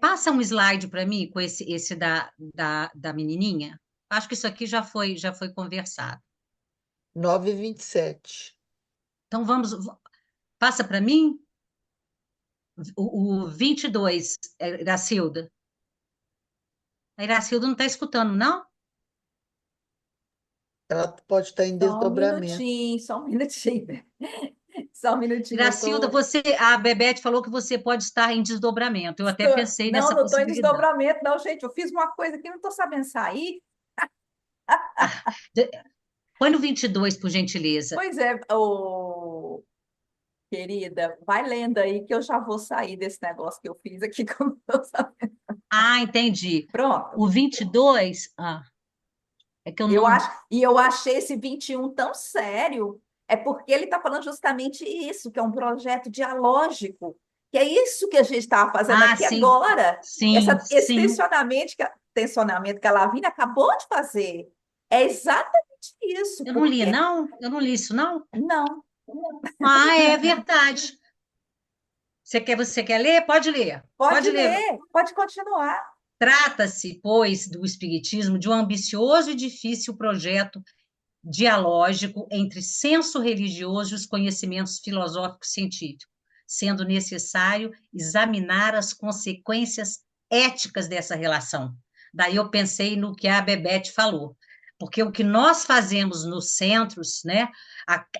Passa um slide para mim com esse da menininha. Acho que isso aqui já foi conversado. 9h27. Então passa para mim o 22, Iracilda. A Iracilda não está escutando, não? Ela pode estar em Só um desdobramento. minutinho, só um minutinho. Só um minutinho, eu Gracilda, tô... a Bebete falou que você pode estar em desdobramento. Eu até pensei Não, nessa não estou em possibilidade. desdobramento, não, gente. Eu fiz uma coisa que não estou sabendo sair. Ah, de- põe no 22, por gentileza. Pois é, querida, vai lendo aí que eu já vou sair desse negócio que eu fiz aqui. Que eu não tô sabendo. Ah, entendi. Pronto. O 22, é que eu não. Eu achei esse 21 tão sério, é porque ele está falando justamente isso, que é um projeto dialógico, que é isso que a gente estava fazendo Ah, aqui sim, agora. sim, Esse sim. tensionamento que a Lavínia acabou de fazer. É exatamente isso, Eu não li, porque não? Eu não li isso, não? não. Ah, é verdade. Você quer ler? Pode ler. Pode Pode ler. ler, pode continuar. Trata-se, pois, do Espiritismo de um ambicioso e difícil projeto dialógico entre senso religioso e os conhecimentos filosóficos científicos, sendo necessário examinar as consequências éticas dessa relação. Daí eu pensei no que a Bebete falou, porque o que nós fazemos nos centros, né,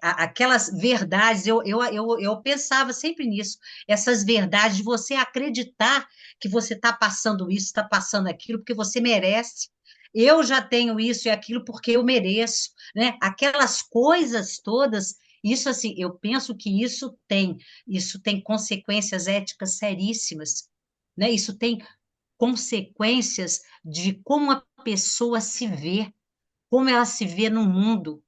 aquelas verdades, eu pensava sempre nisso, essas verdades de você acreditar que você está passando isso, está passando aquilo, porque você merece. Eu já tenho isso e aquilo porque eu mereço, né? Aquelas coisas todas, isso assim, eu penso que isso tem consequências éticas seríssimas, né? Isso tem consequências de como a pessoa se vê, como ela se vê no mundo,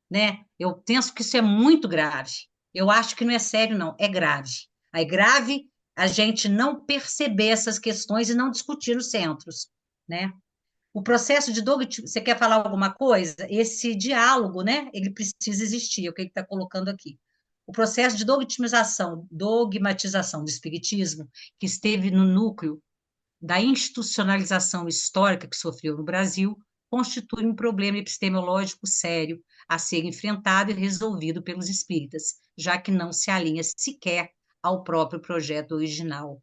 né? Eu penso que isso é muito grave. Eu acho que não é sério, não, é grave. É grave a gente não perceber essas questões e não discutir nos centros, né? O processo de dogma, você quer falar alguma coisa? Esse diálogo, né? Ele precisa existir, é o que ele está colocando aqui. O processo de dogmatização do espiritismo, que esteve no núcleo da institucionalização histórica que sofreu no Brasil, constitui um problema epistemológico sério a ser enfrentado e resolvido pelos espíritas, já que não se alinha sequer ao próprio projeto original,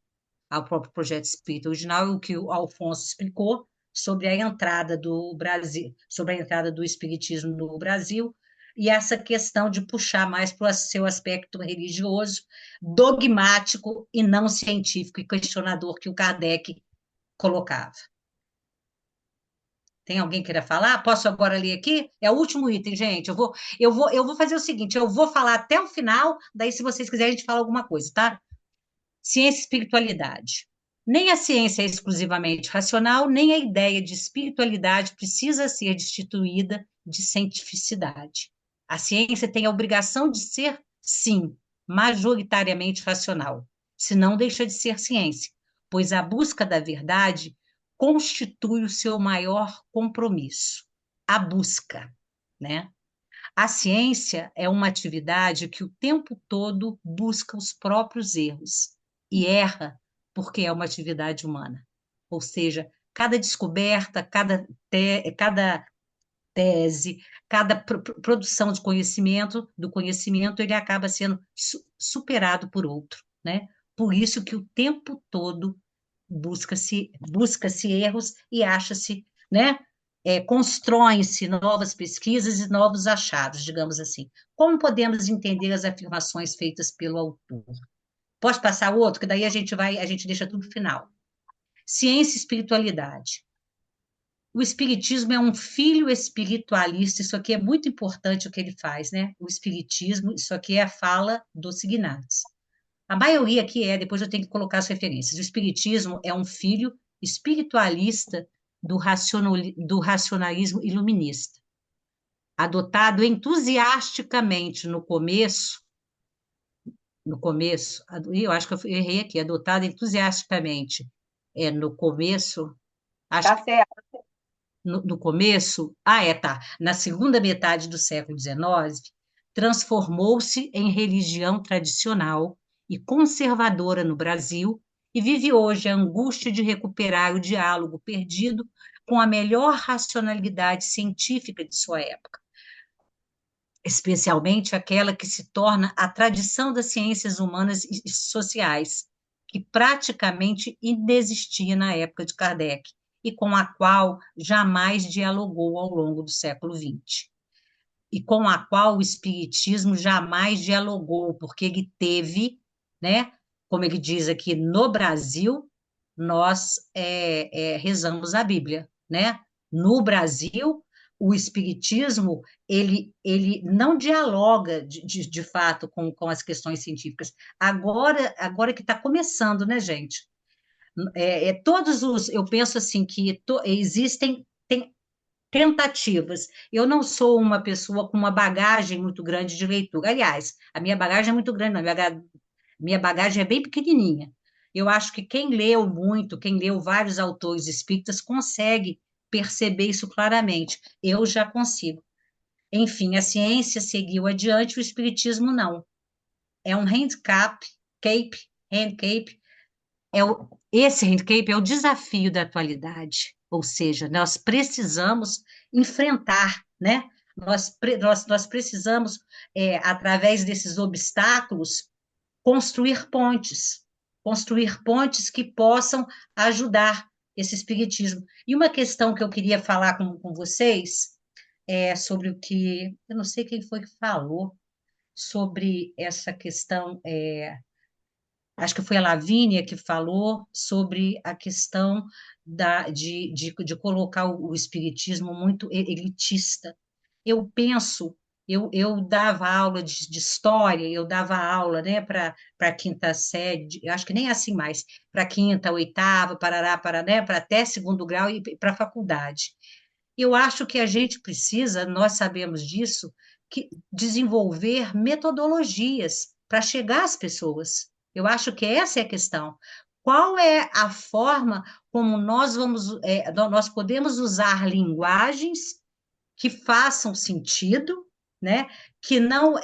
ao próprio projeto espírita original, e o que o Alfonso explicou sobre a entrada do Brasil, sobre a entrada do espiritismo no Brasil, e essa questão de puxar mais para o seu aspecto religioso, dogmático e não científico e questionador que o Kardec colocava. Tem alguém que queira falar? Posso agora ler aqui? É o último item, gente. Eu vou fazer o seguinte, eu vou falar até o final, daí se vocês quiserem a gente fala alguma coisa, tá? Ciência e espiritualidade. Nem a ciência é exclusivamente racional, nem a ideia de espiritualidade precisa ser destituída de cientificidade. A ciência tem a obrigação de ser, sim, majoritariamente racional, senão deixa de ser ciência, pois a busca da verdade constitui o seu maior compromisso, a busca, né? A ciência é uma atividade que o tempo todo busca os próprios erros e erra porque é uma atividade humana. Ou seja, cada descoberta, cada tese, cada produção de conhecimento, do conhecimento, ele acaba sendo superado por outro, né? Por isso que o tempo todo busca-se erros e acha-se, né? Constroem-se novas pesquisas e novos achados, digamos assim. Como podemos entender as afirmações feitas pelo autor? Posso passar o outro, que daí a gente deixa tudo final. Ciência e espiritualidade. O espiritismo é um filho espiritualista, isso aqui é muito importante o que ele faz, né? O espiritismo, isso aqui é a fala do Signatis. A maioria aqui depois eu tenho que colocar as referências. O espiritismo é um filho espiritualista do racionalismo iluminista, adotado entusiasticamente eu acho que eu errei aqui, adotado entusiasticamente no começo, acho Tá que certo. no começo, tá, na segunda metade do século XIX, transformou-se em religião tradicional e conservadora no Brasil e vive hoje a angústia de recuperar o diálogo perdido com a melhor racionalidade científica de sua época, especialmente aquela que se torna a tradição das ciências humanas e sociais, que praticamente inexistia na época de Kardec e com a qual jamais dialogou ao longo do século XX. e com a qual o Espiritismo jamais dialogou, porque ele teve, né, como ele diz aqui, no Brasil, nós rezamos a Bíblia, né? No Brasil, o Espiritismo, ele não dialoga, de fato, com as questões científicas. Agora que está começando, né, gente? Eu penso assim, que existem tentativas. Eu não sou uma pessoa com uma bagagem muito grande de leitura. Aliás, a minha bagagem é muito grande, não. Minha bagagem é bem pequenininha. Eu acho que quem leu muito, quem leu vários autores espíritas, consegue perceber isso claramente. Eu já consigo. Enfim, a ciência seguiu adiante, o espiritismo não. É um handicap, esse handicap é o desafio da atualidade, ou seja, nós precisamos enfrentar, né? Nós precisamos, através desses obstáculos, construir pontes que possam ajudar esse espiritismo. E uma questão que eu queria falar com vocês é sobre o que, eu não sei quem foi que falou sobre essa questão, acho que foi a Lavínia que falou sobre a questão de colocar o espiritismo muito elitista. Eu penso, eu dava aula de história, eu dava aula, né, para a quinta série, eu acho que nem é assim mais, para quinta, oitava, né, para até segundo grau e para a faculdade. Eu acho que a gente precisa, nós sabemos disso, desenvolver metodologias para chegar às pessoas. Eu acho que essa é a questão. Qual é a forma como nós podemos usar linguagens que façam sentido, né? Que não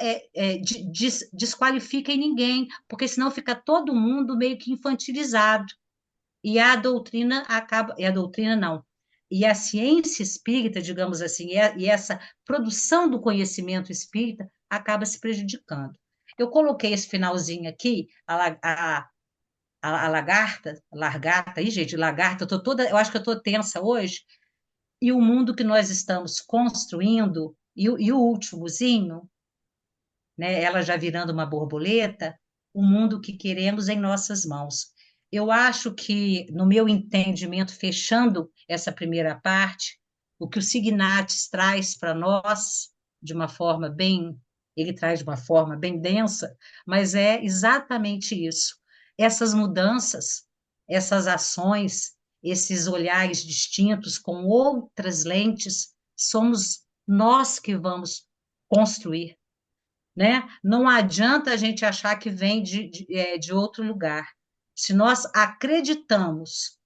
desqualifiquem ninguém, porque senão fica todo mundo meio que infantilizado. E a doutrina não. E a ciência espírita, digamos assim, e essa produção do conhecimento espírita acaba se prejudicando. Eu coloquei esse finalzinho aqui, a lagarta, aí, gente, lagarta, eu acho que eu estou tensa hoje, e o mundo que nós estamos construindo, e o últimozinho, né, ela já virando uma borboleta, o mundo que queremos em nossas mãos. Eu acho que, no meu entendimento, fechando essa primeira parte, o que o Signatis traz para nós, ele traz de uma forma bem densa, mas é exatamente isso. Essas mudanças, essas ações, esses olhares distintos com outras lentes, somos nós que vamos construir, né? Não adianta a gente achar que vem de outro lugar. Se nós acreditamos,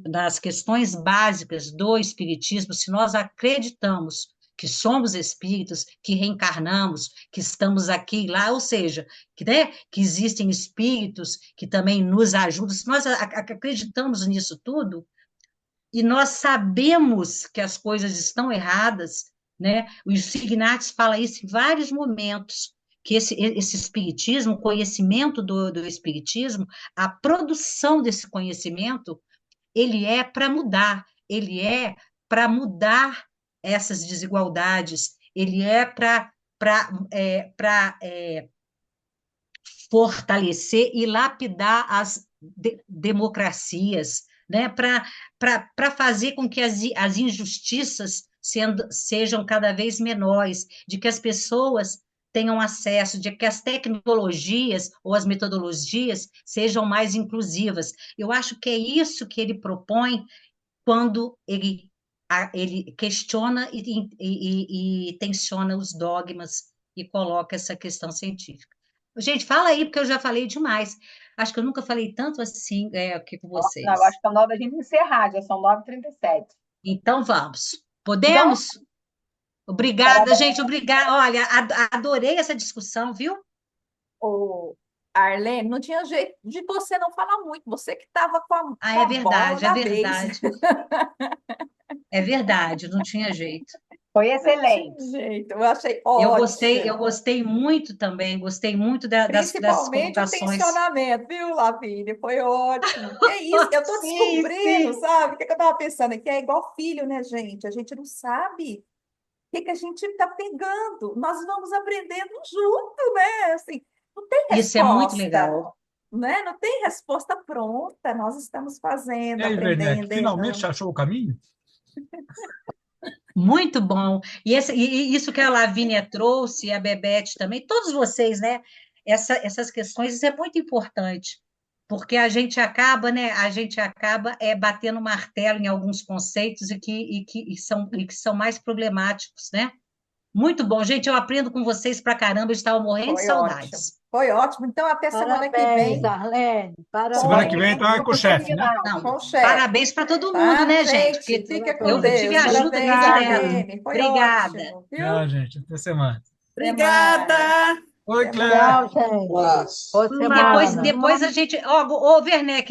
nas questões básicas do espiritismo, se nós acreditamos que somos espíritos, que reencarnamos, que estamos aqui e lá, ou seja, que existem espíritos que também nos ajudam, se nós acreditamos nisso tudo, e nós sabemos que as coisas estão erradas, né? O Signatis fala isso em vários momentos, que esse espiritismo, o conhecimento do espiritismo, a produção desse conhecimento, ele é para mudar, ele é para mudar essas desigualdades, ele é para fortalecer e lapidar as democracias, né? Para fazer com que as injustiças sejam cada vez menores, de que as pessoas tenham acesso, de que as tecnologias ou as metodologias sejam mais inclusivas. Eu acho que é isso que ele propõe quando ele questiona e tensiona os dogmas e coloca essa questão científica. Gente, fala aí, porque eu já falei demais. Acho que eu nunca falei tanto assim aqui com Não, eu acho vocês. que é hora da gente encerrar, já são 9h37. Então, vamos. Então, Podemos? Obrigada, parabéns. gente, obrigada. Olha, adorei essa discussão, viu? O Arlene, não tinha jeito de você não falar muito, você que estava com Ah, com é a bola verdade, é da vez. verdade. É verdade, não tinha jeito. Foi Não tinha excelente. jeito, eu achei Eu ótimo. gostei muito também, gostei muito das Principalmente o colocações. tensionamento, viu, Lavínia? Foi ótimo. Que isso, eu estou Sim, descobrindo, sim. sabe? O que eu estava pensando aqui? É igual filho, né, gente? A gente não sabe que a gente está pegando. Nós vamos aprendendo junto, né? Assim, não tem Isso é muito resposta, legal. né? Não tem resposta pronta. Nós estamos E fazendo, aí, Werneck, aprendendo, finalmente errando. achou o caminho? Muito bom. E isso que a Lavínia trouxe, a Bebete também, todos vocês, né? Essas questões, isso é muito importante, porque a gente acaba, né? A gente acaba batendo martelo em alguns conceitos e que são mais problemáticos, né? Muito bom, gente. Eu aprendo com vocês pra caramba, eu estava morrendo de Foi ótimo. saudades. Foi ótimo. Então, até semana que Parabéns, vem Arlene. Semana que com, vem, Parabéns. então, é com o chefe, né? Não, com o chefe, parabéns para todo mundo, tá? né, gente? Porque Gente, fica com eu tive Deus. ajuda aqui Parabéns, direto. Arlene. Foi Obrigada. ótimo, viu? Tchau, gente. Até semana. Até mais. Obrigada! Oi, Até Cléia. Tchau, mais. gente. Boa Depois, semana. depois a gente. Ó, Werneck,